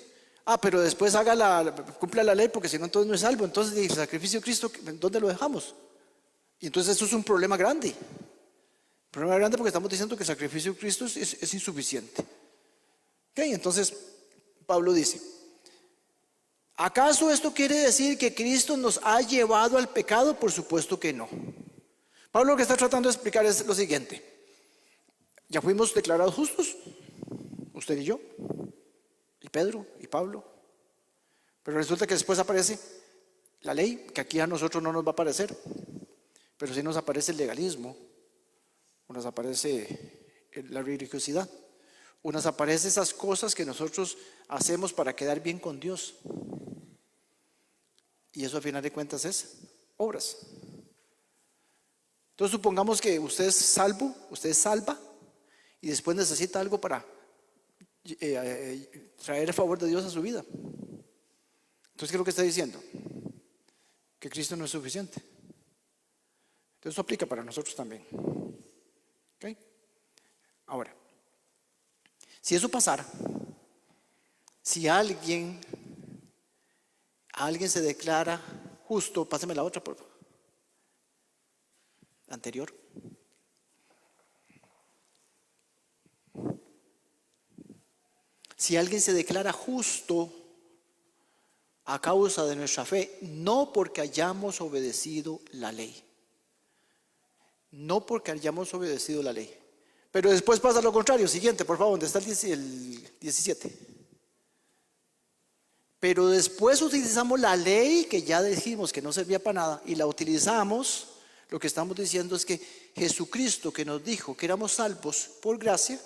Pero después cumpla la ley, porque si no, entonces no es salvo. Entonces, el sacrificio de Cristo, ¿dónde lo dejamos? Y entonces eso es un problema grande. Un problema grande porque estamos diciendo que el sacrificio de Cristo es insuficiente. Entonces, Pablo dice, ¿acaso esto quiere decir que Cristo nos ha llevado al pecado? Por supuesto que no. Pablo lo que está tratando de explicar es lo siguiente. Ya fuimos declarados justos, usted y yo, y Pedro y Pablo. Pero resulta que después aparece la ley, que aquí a nosotros no nos va a aparecer. Pero sí nos aparece el legalismo, o nos aparece la religiosidad, o nos aparecen esas cosas que nosotros hacemos para quedar bien con Dios. Y eso, al final de cuentas, es obras. Entonces supongamos que usted es salvo, usted es salva, y después necesita algo para traer el favor de Dios a su vida. Entonces, ¿qué es lo que está diciendo? Que Cristo no es suficiente. Entonces eso aplica para nosotros también. ¿Okay? Ahora, si eso pasara, si alguien se declara justo, pásame la otra, por favor. Anterior. Si alguien se declara justo a causa de nuestra fe, no porque hayamos obedecido la ley. No porque hayamos obedecido la ley. Pero después pasa lo contrario. Siguiente, por favor, ¿dónde está el 17? Pero después utilizamos la ley que ya dijimos que no servía para nada y la utilizamos. Lo que estamos diciendo es que Jesucristo, que nos dijo que éramos salvos por gracia,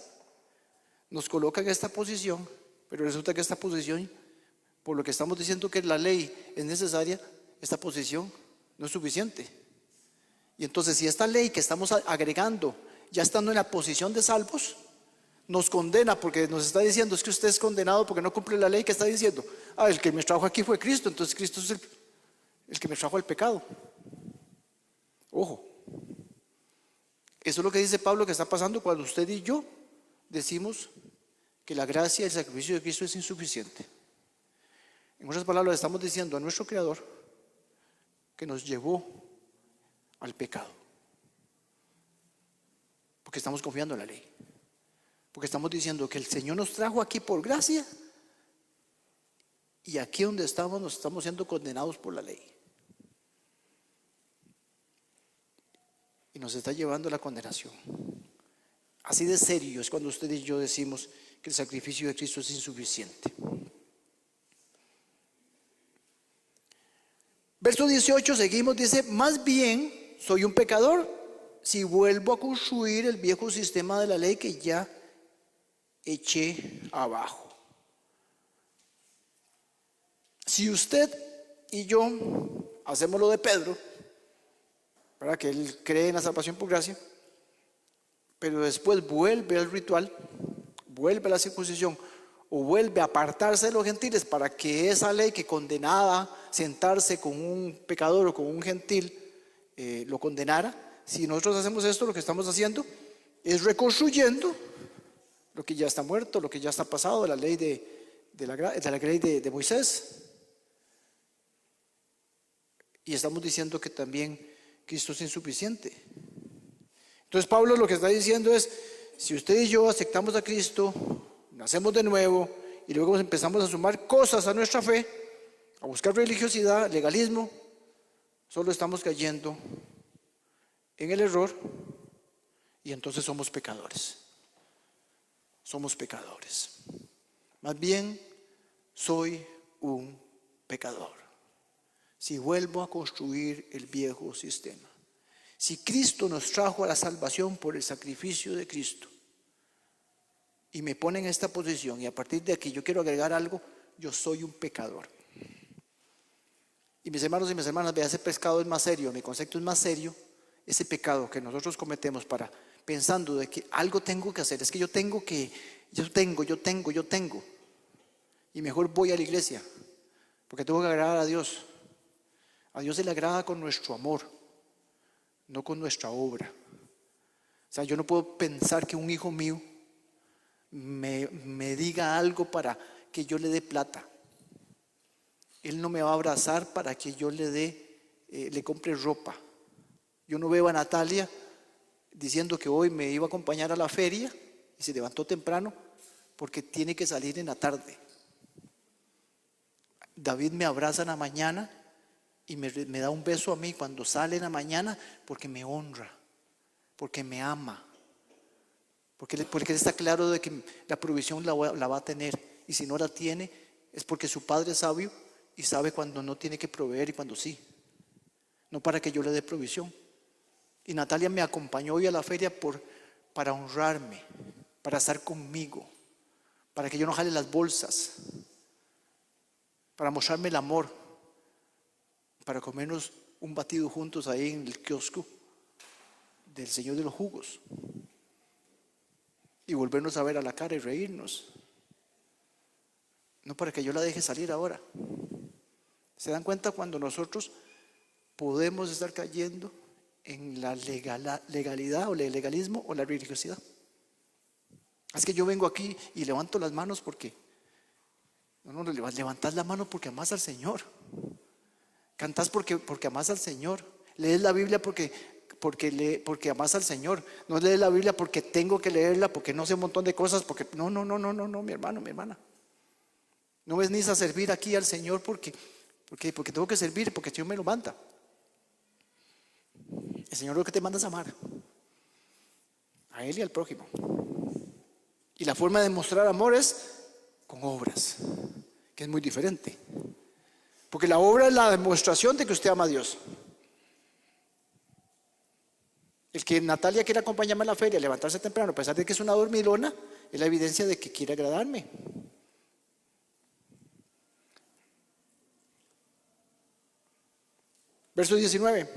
nos coloca en esta posición, pero resulta que esta posición, por lo que estamos diciendo que la ley es necesaria, esta posición no es suficiente. Y entonces, si esta ley que estamos agregando, ya estando en la posición de salvos, nos condena porque nos está diciendo es que usted es condenado porque no cumple la ley, que está diciendo, el que me trajo aquí fue Cristo, entonces Cristo es el que me trajo al pecado. Ojo, eso es lo que dice Pablo que está pasando cuando usted y yo decimos que la gracia y el sacrificio de Cristo es insuficiente. En otras palabras, estamos diciendo a nuestro Creador que nos llevó al pecado, porque estamos confiando en la ley, porque estamos diciendo que el Señor nos trajo aquí por gracia y aquí donde estamos nos estamos siendo condenados por la ley y nos está llevando a la condenación. Así de serio es cuando usted y yo decimos que el sacrificio de Cristo es insuficiente. Verso 18, seguimos, dice, más bien soy un pecador si vuelvo a construir el viejo sistema de la ley que ya eché abajo. Si usted y yo hacemos lo de Pedro, para que él cree en la salvación por gracia, pero después vuelve al ritual, vuelve a la circuncisión o vuelve a apartarse de los gentiles para que esa ley que condenaba sentarse con un pecador o con un gentil lo condenara. Si nosotros hacemos esto, lo que estamos haciendo es reconstruyendo lo que ya está muerto, lo que ya está pasado de la ley de la ley de Moisés. Y estamos diciendo que también Cristo es insuficiente. Entonces Pablo lo que está diciendo es, si usted y yo aceptamos a Cristo, nacemos de nuevo y luego empezamos a sumar cosas a nuestra fe, a buscar religiosidad, legalismo, solo estamos cayendo en el error y entonces somos pecadores. Somos pecadores. Más bien, soy un pecador si vuelvo a construir el viejo sistema. Si Cristo nos trajo a la salvación por el sacrificio de Cristo y me pone en esta posición y a partir de aquí yo quiero agregar algo, yo soy un pecador. Y mis hermanos y mis hermanas, vea, ese pecado es más serio, mi concepto es más serio, ese pecado que nosotros cometemos pensando de que algo tengo que hacer, es que yo tengo, y mejor voy a la iglesia, porque tengo que agradar a Dios. A Dios se le agrada con nuestro amor, no con nuestra obra. O sea, yo no puedo pensar que un hijo mío me diga algo para que yo le dé plata. Él no me va a abrazar para que yo le compre ropa. Yo no veo a Natalia diciendo que hoy me iba a acompañar a la feria y se levantó temprano porque tiene que salir en la tarde. David me abraza en la mañana y me da un beso a mí cuando sale en la mañana porque me honra, porque me ama, porque él está claro de que la provisión la va a tener, y si no la tiene es porque su padre es sabio y sabe cuando no tiene que proveer y cuando sí, no para que yo le dé provisión. Y Natalia me acompañó hoy a la feria para honrarme, para estar conmigo, para que yo no jale las bolsas, para mostrarme el amor, para comernos un batido juntos ahí en el kiosco del Señor de los Jugos y volvernos a ver a la cara y reírnos, no para que yo la deje salir ahora. ¿Se dan cuenta cuando nosotros podemos estar cayendo en la legalidad o el legalismo o la religiosidad? Es que yo vengo aquí y levanto las manos porque no levantas la mano porque amas al Señor. Cantás porque amas al Señor. Lees la Biblia porque amas al Señor. No lees la Biblia porque tengo que leerla, porque no sé un montón de cosas, porque no, mi hermano, mi hermana. No venís a servir aquí al Señor porque tengo que servir, porque el Señor me lo manda. El Señor lo que te manda es amar a Él y al prójimo. Y la forma de mostrar amor es con obras, que es muy diferente. Porque la obra es la demostración de que usted ama a Dios. El que Natalia quiera acompañarme a la feria, levantarse temprano, a pesar de que es una dormilona, es la evidencia de que quiere agradarme. Verso 19.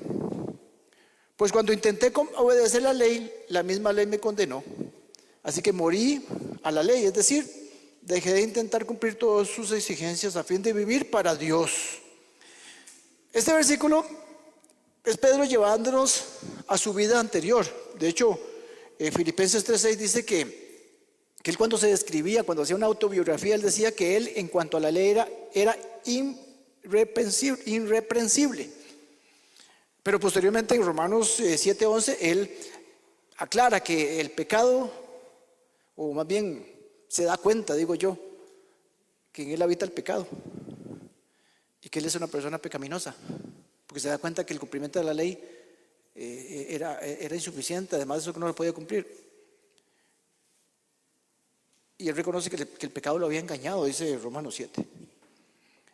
Pues cuando intenté obedecer la ley, la misma ley me condenó. Así que morí a la ley, es decir, dejé de intentar cumplir todas sus exigencias a fin de vivir para Dios. Este versículo es Pedro llevándonos a su vida anterior. De hecho, Filipenses 3:6 dice que él cuando se describía, cuando hacía una autobiografía, él decía que él en cuanto a la ley era irreprensible. Pero posteriormente en Romanos 7:11 él aclara que el pecado, o más bien se da cuenta, digo yo, que en él habita el pecado y que él es una persona pecaminosa, porque se da cuenta que el cumplimiento de la ley era insuficiente, además de eso que no lo podía cumplir. Y él reconoce que el pecado lo había engañado, dice Romanos 7.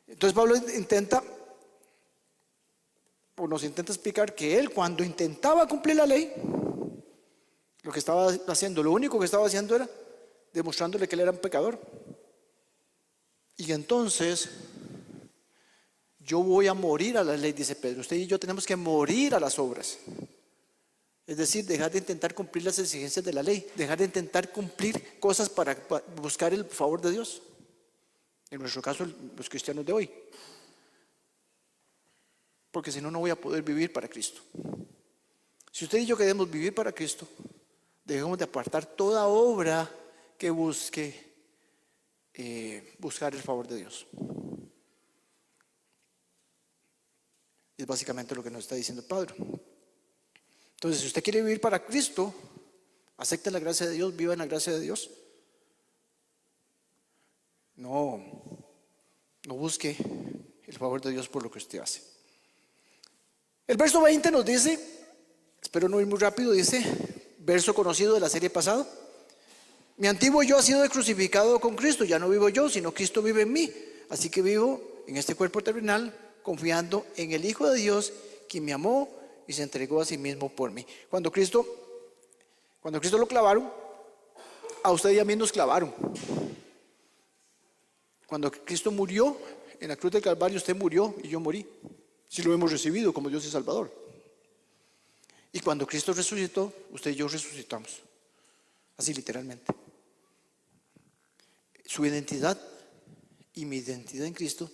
Entonces Pablo nos intenta explicar que él, cuando intentaba cumplir la ley, lo que estaba haciendo, lo único que estaba haciendo era demostrándole que él era un pecador. Y entonces yo voy a morir a la ley, dice Pedro. Usted y yo tenemos que morir a las obras. Es decir, dejar de intentar cumplir las exigencias de la ley, dejar de intentar cumplir cosas para buscar el favor de Dios. En nuestro caso, los cristianos de hoy. Porque si no, no voy a poder vivir para Cristo. Si usted y yo queremos vivir para Cristo, debemos de apartar toda obra que busque buscar el favor de Dios. Es básicamente lo que nos está diciendo Pablo. Entonces, si usted quiere vivir para Cristo, acepte la gracia de Dios, viva en la gracia de Dios. No busque el favor de Dios por lo que usted hace. El verso 20 nos dice, espero no ir muy rápido, dice, verso conocido de la serie pasada: mi antiguo yo ha sido crucificado con Cristo, ya no vivo yo, sino Cristo vive en mí. Así que vivo en este cuerpo terrenal confiando en el Hijo de Dios, quien me amó y se entregó a sí mismo por mí. Cuando Cristo lo clavaron, a usted y a mí nos clavaron. Cuando Cristo murió en la cruz del Calvario, usted murió y yo morí, si lo hemos recibido como Dios y Salvador. Y cuando Cristo resucitó, usted y yo resucitamos, así literalmente. Su identidad y mi identidad en Cristo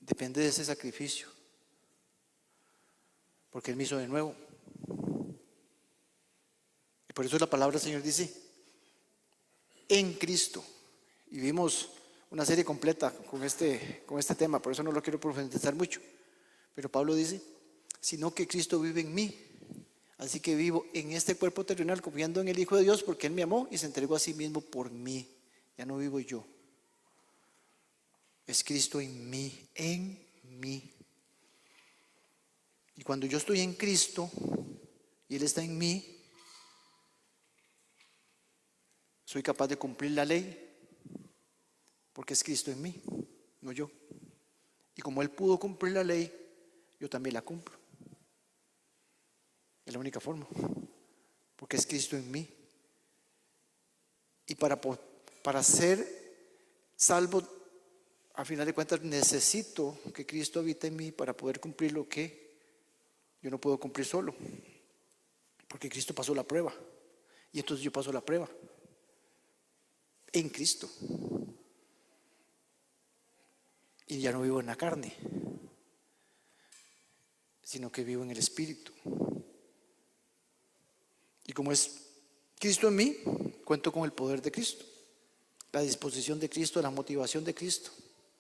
depende de ese sacrificio, porque Él me hizo de nuevo. Y por eso la palabra del Señor dice, en Cristo. Y vimos una serie completa con este tema, por eso no lo quiero profundizar mucho. Pero Pablo dice, sino que Cristo vive en mí. Así que vivo en este cuerpo terrenal confiando en el Hijo de Dios, porque Él me amó y se entregó a sí mismo por mí. Ya no vivo yo. Es Cristo en mí, en mí. Y cuando yo estoy en Cristo y Él está en mí, soy capaz de cumplir la ley, porque es Cristo en mí, no yo. Y como Él pudo cumplir la ley, yo también la cumplo. Es la única forma, porque es Cristo en mí. Y para ser salvo, a final de cuentas, necesito que Cristo habite en mí para poder cumplir lo que yo no puedo cumplir solo, porque Cristo pasó la prueba. Y entonces yo paso la prueba en Cristo. Y ya no vivo en la carne, sino que vivo en el Espíritu. Y como es Cristo en mí, cuento con el poder de Cristo, la disposición de Cristo, la motivación de Cristo,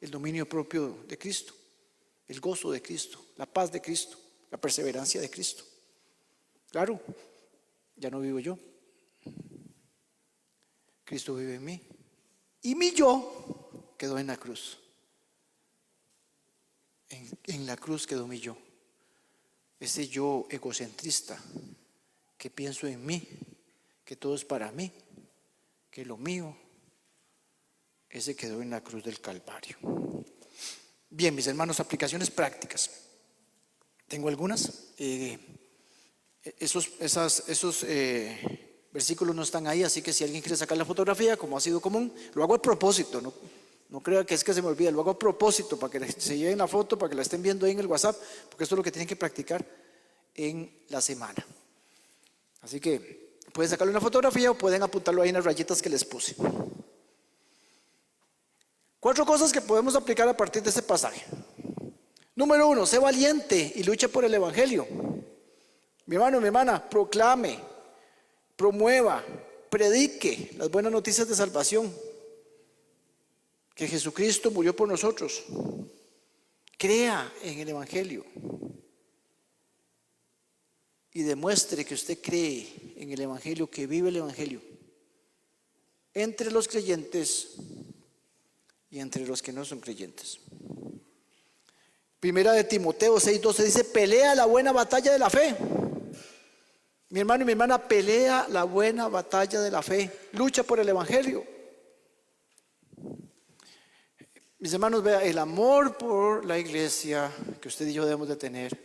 el dominio propio de Cristo, el gozo de Cristo, la paz de Cristo, la perseverancia de Cristo. Claro, ya no vivo yo, Cristo vive en mí. Y mi yo quedó en la cruz. En la cruz quedó mi yo. Ese yo egocentrista que pienso en mí, que todo es para mí, que lo mío, ese quedó en la cruz del Calvario. Bien, mis hermanos, aplicaciones prácticas. Tengo algunas. Esos versículos no están ahí, así que si alguien quiere sacar la fotografía, como ha sido común, lo hago a propósito, no crea que es que se me olvida, lo hago a propósito para que se lleven la foto, para que la estén viendo ahí en el WhatsApp, porque esto es lo que tienen que practicar en la semana. Así que pueden sacarle una fotografía o pueden apuntarlo ahí en las rayitas que les puse. 4 cosas que podemos aplicar a partir de este pasaje. Número 1, sé valiente y lucha por el evangelio. Mi hermano, mi hermana, proclame, promueva, predique las buenas noticias de salvación, que Jesucristo murió por nosotros. Crea en el evangelio y demuestre que usted cree en el evangelio, que vive el evangelio entre los creyentes y entre los que no son creyentes. Primera de Timoteo 6:12 dice: pelea la buena batalla de la fe. Mi hermano y mi hermana, pelea la buena batalla de la fe, lucha por el evangelio. Mis hermanos, vea, el amor por la iglesia que usted y yo debemos de tener,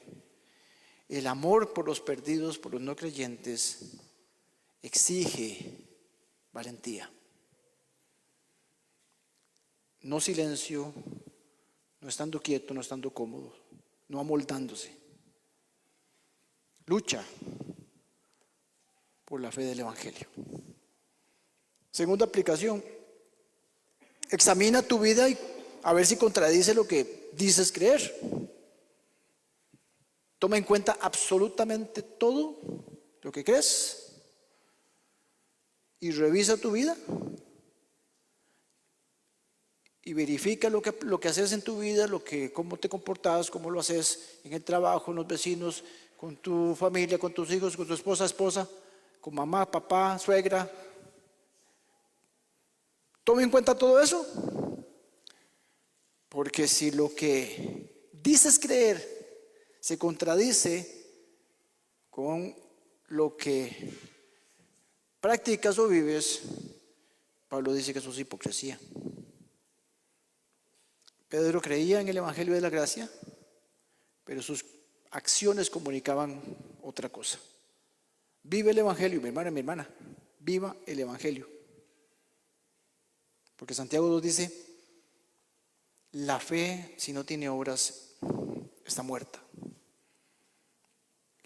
el amor por los perdidos, por los no creyentes, exige valentía. No silencio, no estando quieto, no estando cómodo, no amoldándose. Lucha por la fe del evangelio. Segunda aplicación: examina tu vida y a ver si contradice lo que dices creer. Toma en cuenta absolutamente todo lo que crees y revisa tu vida y verifica lo que haces en tu vida, cómo te comportas, cómo lo haces en el trabajo, con los vecinos, con tu familia, con tus hijos, con tu esposa, con mamá, papá, suegra. Toma en cuenta todo eso, porque si lo que dices creer se contradice con lo que practicas o vives, Pablo dice que eso es hipocresía. Pedro creía en el evangelio de la gracia, pero sus acciones comunicaban otra cosa. Vive el evangelio, mi hermano y mi hermana, viva el evangelio. Porque Santiago 2 dice: la fe, si no tiene obras, está muerta.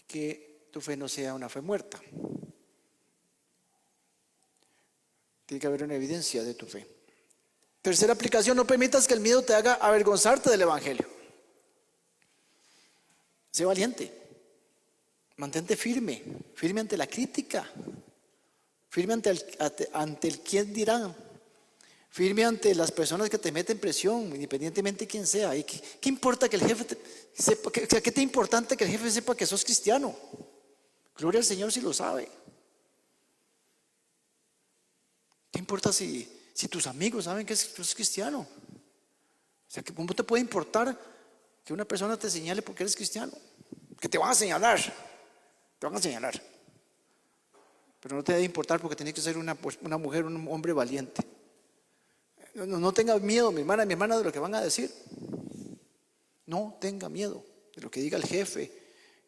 Que tu fe no sea una fe muerta. Tiene que haber una evidencia de tu fe. Tercera aplicación: no permitas que el miedo te haga avergonzarte del evangelio. Sé valiente. Mantente firme ante la crítica, firme ante el quién dirán, firme ante las personas que te meten presión, independientemente de quién sea. ¿Y qué importa que el jefe sepa? ¿Qué te importante que el jefe sepa que sos cristiano? Gloria al Señor si lo sabe. ¿Qué importa si tus amigos saben que sos cristiano? O sea, ¿cómo te puede importar que una persona te señale porque eres cristiano? Que te van a señalar, pero no te debe importar, porque tienes que ser una mujer, un hombre valiente. No tenga miedo, mi hermana, de lo que van a decir. No tenga miedo de lo que diga el jefe,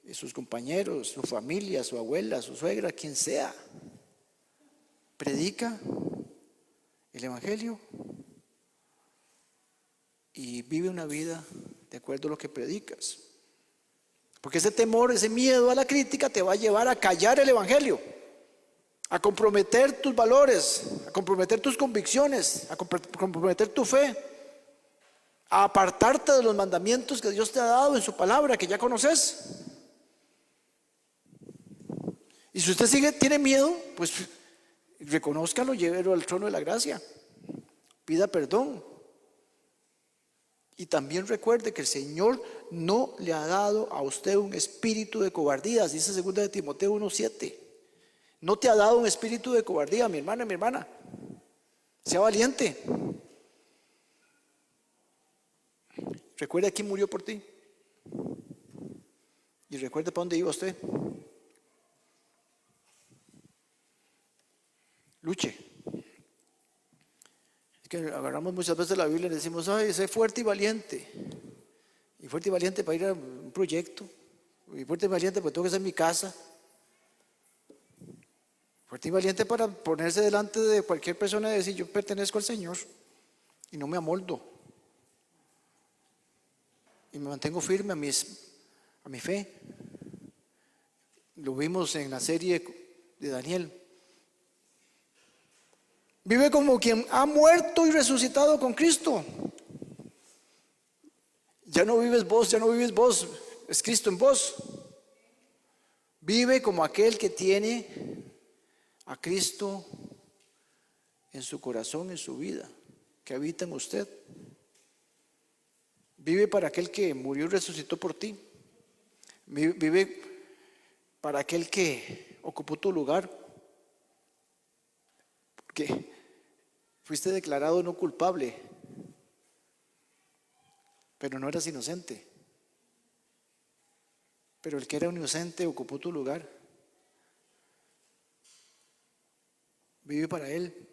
de sus compañeros, su familia, su abuela, su suegra, quien sea. Predica el evangelio y vive una vida de acuerdo a lo que predicas. Porque ese temor, ese miedo a la crítica te va a llevar a callar el evangelio, a comprometer tus valores, a comprometer tus convicciones, a comprometer tu fe, a apartarte de los mandamientos que Dios te ha dado en su palabra, que ya conoces. Y si usted tiene miedo, pues reconózcalo, llévelo al trono de la gracia, pida perdón. Y también recuerde que el Señor no le ha dado a usted un espíritu de cobardía, dice 2 de Timoteo 1:7. No te ha dado un espíritu de cobardía, mi hermano y mi hermana. Sea valiente. Recuerde quién murió por ti. Y recuerde para dónde iba usted. Luche. Es que agarramos muchas veces la Biblia y decimos, ay, sé fuerte y valiente. Y fuerte y valiente para ir a un proyecto. Y fuerte y valiente porque tengo que hacer mi casa. Fuerte y valiente para ponerse delante de cualquier persona y decir, yo pertenezco al Señor y no me amoldo. Y me mantengo firme a mi fe. Lo vimos en la serie de Daniel. Vive como quien ha muerto y resucitado con Cristo. Ya no vives vos, es Cristo en vos. Vive como aquel que tiene a Cristo en su corazón, en su vida, que habita en usted. Vive para aquel que murió y resucitó por ti. Vive para aquel que ocupó tu lugar. Porque fuiste declarado no culpable, pero no eras inocente. Pero el que era inocente ocupó tu lugar. Vive para Él.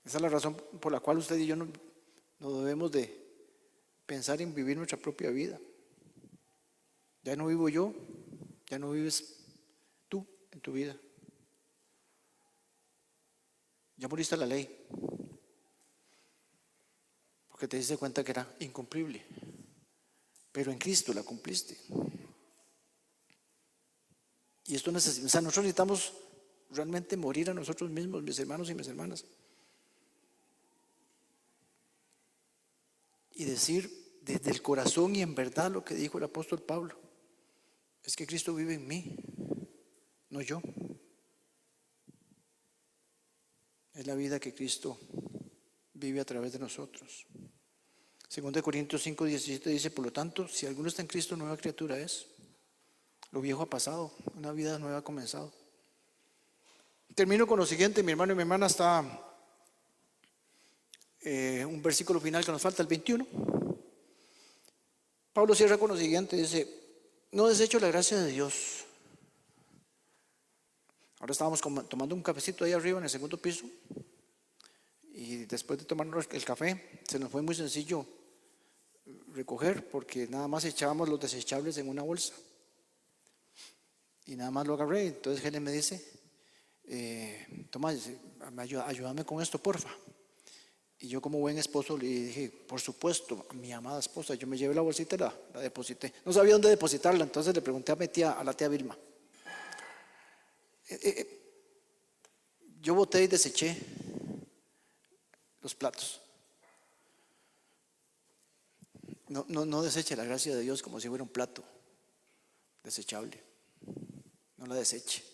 Esa es la razón por la cual usted y yo no debemos de pensar en vivir nuestra propia vida. Ya no vivo yo, ya no vives tú en tu vida. Ya moriste a la ley, porque te diste cuenta que era incumplible, pero en Cristo la cumpliste. Y esto nosotros necesitamos realmente morir a nosotros mismos, mis hermanos y mis hermanas, y decir desde el corazón y en verdad lo que dijo el apóstol Pablo: es que Cristo vive en mí, no yo. Es la vida que Cristo vive a través de nosotros. 2 Corintios 5:17 dice: por lo tanto, si alguno está en Cristo, nueva criatura es. Lo viejo ha pasado, una vida nueva ha comenzado. Termino con lo siguiente, mi hermano y mi hermana. Está un versículo final que nos falta, el 21. Pablo cierra con lo siguiente, dice: no desecho la gracia de Dios. Ahora estábamos tomando un cafecito ahí arriba en el segundo piso, y después de tomarnos el café se nos fue muy sencillo recoger, porque nada más echábamos los desechables en una bolsa y nada más lo agarré. Entonces Helen me dice: Tomás, ayúdame con esto, porfa. Y yo, como buen esposo, le dije: por supuesto, a mi amada esposa. Yo me llevé la bolsita y la deposité. No sabía dónde depositarla, entonces le pregunté a la tía Vilma. Yo boté y deseché los platos. No deseche la gracia de Dios como si fuera un plato desechable. No la deseche,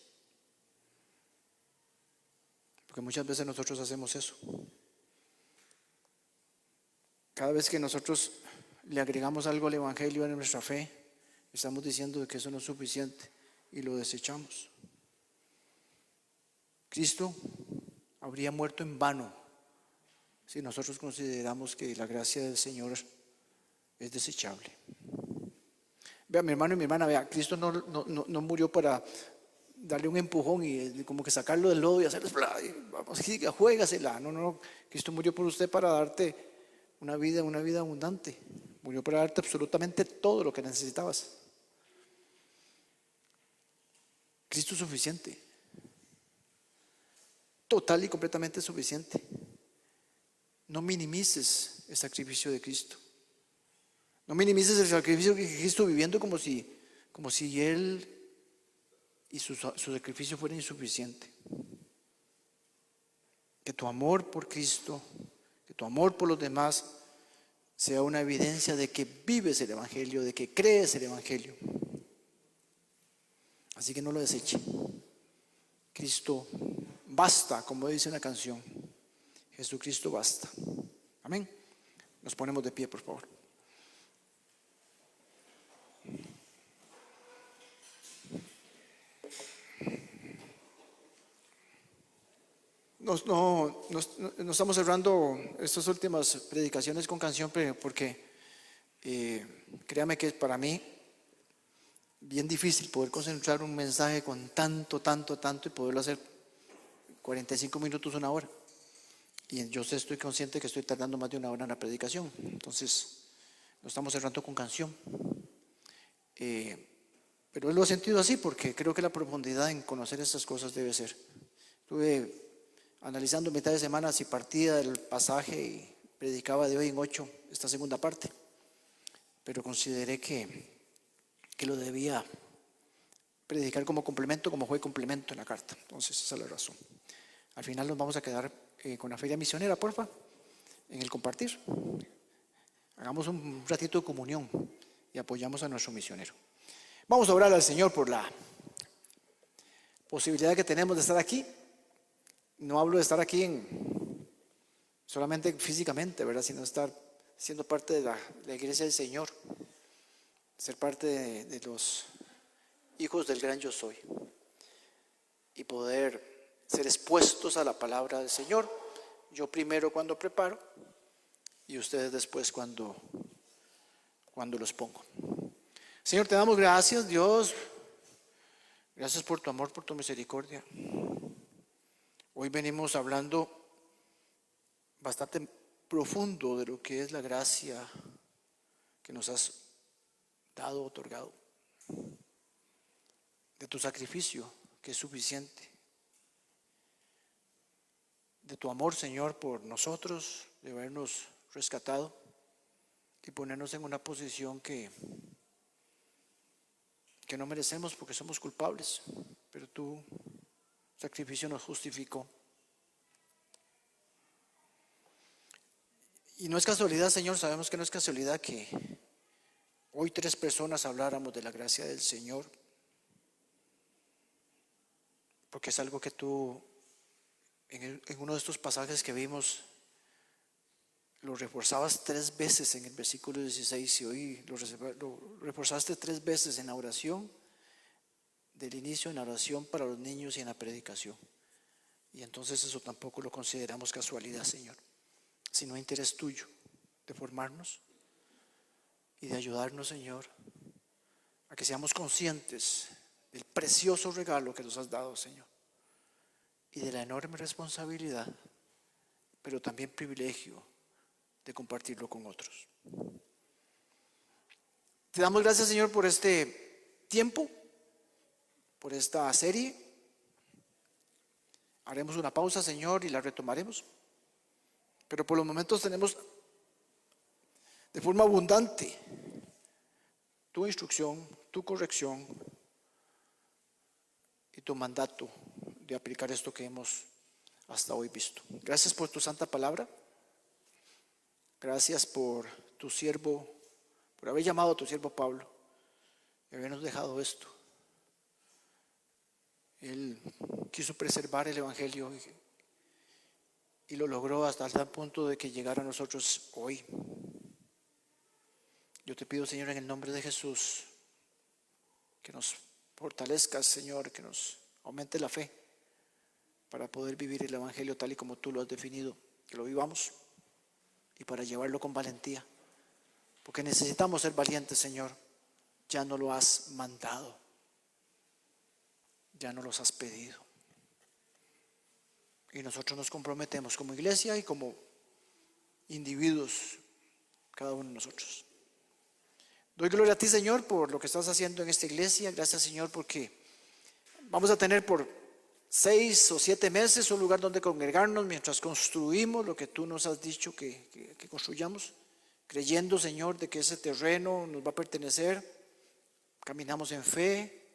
porque muchas veces nosotros hacemos eso. Cada vez que nosotros le agregamos algo al evangelio en nuestra fe, estamos diciendo que eso no es suficiente y lo desechamos. Cristo habría muerto en vano si nosotros consideramos que la gracia del Señor es desechable. Vea, mi hermano y mi hermana, vea, Cristo no murió para darle un empujón y como que sacarlo del lodo y hacerles, vamos, juégasela. No, Cristo murió por usted para darte una vida abundante. Murió para darte absolutamente todo lo que necesitabas. Cristo es suficiente, total y completamente suficiente. No minimices el sacrificio de Cristo. No minimices el sacrificio de Cristo viviendo como si Él y su sacrificio fuera insuficiente. Que tu amor por Cristo, que tu amor por los demás sea una evidencia de que vives el evangelio, de que crees el evangelio. Así que no lo deseche. Cristo basta, como dice una canción. Jesucristo basta. Amén. Nos ponemos de pie, por favor. no estamos cerrando estas últimas predicaciones con canción, porque créame que para mí bien difícil poder concentrar un mensaje con tanto y poderlo hacer 45 minutos, una hora. Y yo estoy consciente que estoy tardando más de una hora en la predicación. Entonces, no estamos cerrando con canción. Pero lo he sentido así porque creo que la profundidad en conocer estas cosas debe ser. Estuve analizando mitad de semana si partía del pasaje y predicaba de hoy en 8 esta segunda parte. Pero consideré que lo debía predicar como complemento, como fue complemento en la carta. Entonces, esa es la razón. Al final nos vamos a quedar con la feria misionera, porfa, en el compartir. Hagamos un ratito de comunión y apoyamos a nuestro misionero. Vamos a orar al Señor por la posibilidad que tenemos de estar aquí. No hablo de estar aquí solamente físicamente, ¿verdad? Sino estar siendo parte de la iglesia del Señor, ser parte de los hijos del gran yo soy y poder ser expuestos a la palabra del Señor. Yo primero cuando preparo y ustedes después cuando los pongo. Señor, te damos gracias, Dios. Gracias por tu amor, por tu misericordia. Hoy venimos hablando bastante profundo de lo que es la gracia que nos has dado, otorgado, de tu sacrificio que es suficiente, de tu amor, Señor, por nosotros, de habernos rescatado y ponernos en una posición que no merecemos porque somos culpables, pero tu sacrificio nos justificó. Y no es casualidad, Señor, sabemos que no es casualidad que hoy 3 personas habláramos de la gracia del Señor, porque es algo que tú en uno de estos pasajes que vimos lo reforzabas 3 veces en el versículo 16 y hoy lo reforzaste 3 veces en la oración del inicio, en la oración para los niños y en la predicación. Y entonces eso tampoco lo consideramos casualidad, Señor, sino interés tuyo de formarnos y de ayudarnos, Señor, a que seamos conscientes del precioso regalo que nos has dado, Señor, y de la enorme responsabilidad, pero también privilegio de compartirlo con otros. Te damos gracias, Señor, por este tiempo, por esta serie. Haremos una pausa, Señor, y la retomaremos. Pero por los momentos tenemos de forma abundante tu instrucción, tu corrección y tu mandato de aplicar esto que hemos hasta hoy visto. Gracias por tu santa palabra. Gracias por tu siervo, por haber llamado a tu siervo Pablo y habernos dejado esto. Él quiso preservar el evangelio y lo logró hasta tal punto de que llegara a nosotros hoy. Yo te pido, Señor, en el nombre de Jesús, que nos fortalezcas, Señor, que nos aumente la fe para poder vivir el evangelio tal y como tú lo has definido, que lo vivamos y para llevarlo con valentía, porque necesitamos ser valientes, Señor. Ya no lo has mandado, ya no los has pedido. Y nosotros nos comprometemos como iglesia y como individuos, cada uno de nosotros. Doy gloria a ti, Señor, por lo que estás haciendo en esta iglesia. Gracias, Señor, porque vamos a tener por 6 o 7 meses un lugar donde congregarnos mientras construimos lo que tú nos has dicho que construyamos, creyendo, Señor, de que ese terreno nos va a pertenecer. Caminamos en fe,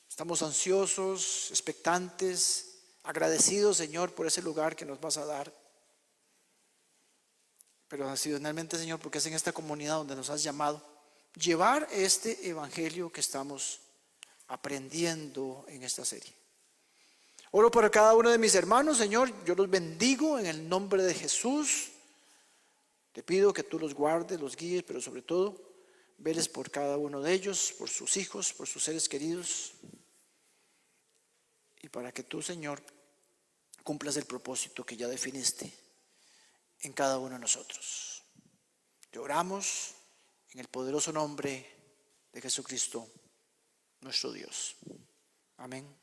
estamos ansiosos, expectantes, agradecidos, Señor, por ese lugar que nos vas a dar. Pero adicionalmente, Señor, porque es en esta comunidad donde nos has llamado, llevar este evangelio que estamos aprendiendo en esta serie. Oro por cada uno de mis hermanos, Señor, yo los bendigo en el nombre de Jesús. Te pido que tú los guardes, los guíes, pero sobre todo, veles por cada uno de ellos, por sus hijos, por sus seres queridos. Y para que tú, Señor, cumplas el propósito que ya definiste en cada uno de nosotros. Te oramos en el poderoso nombre de Jesucristo, nuestro Dios. Amén.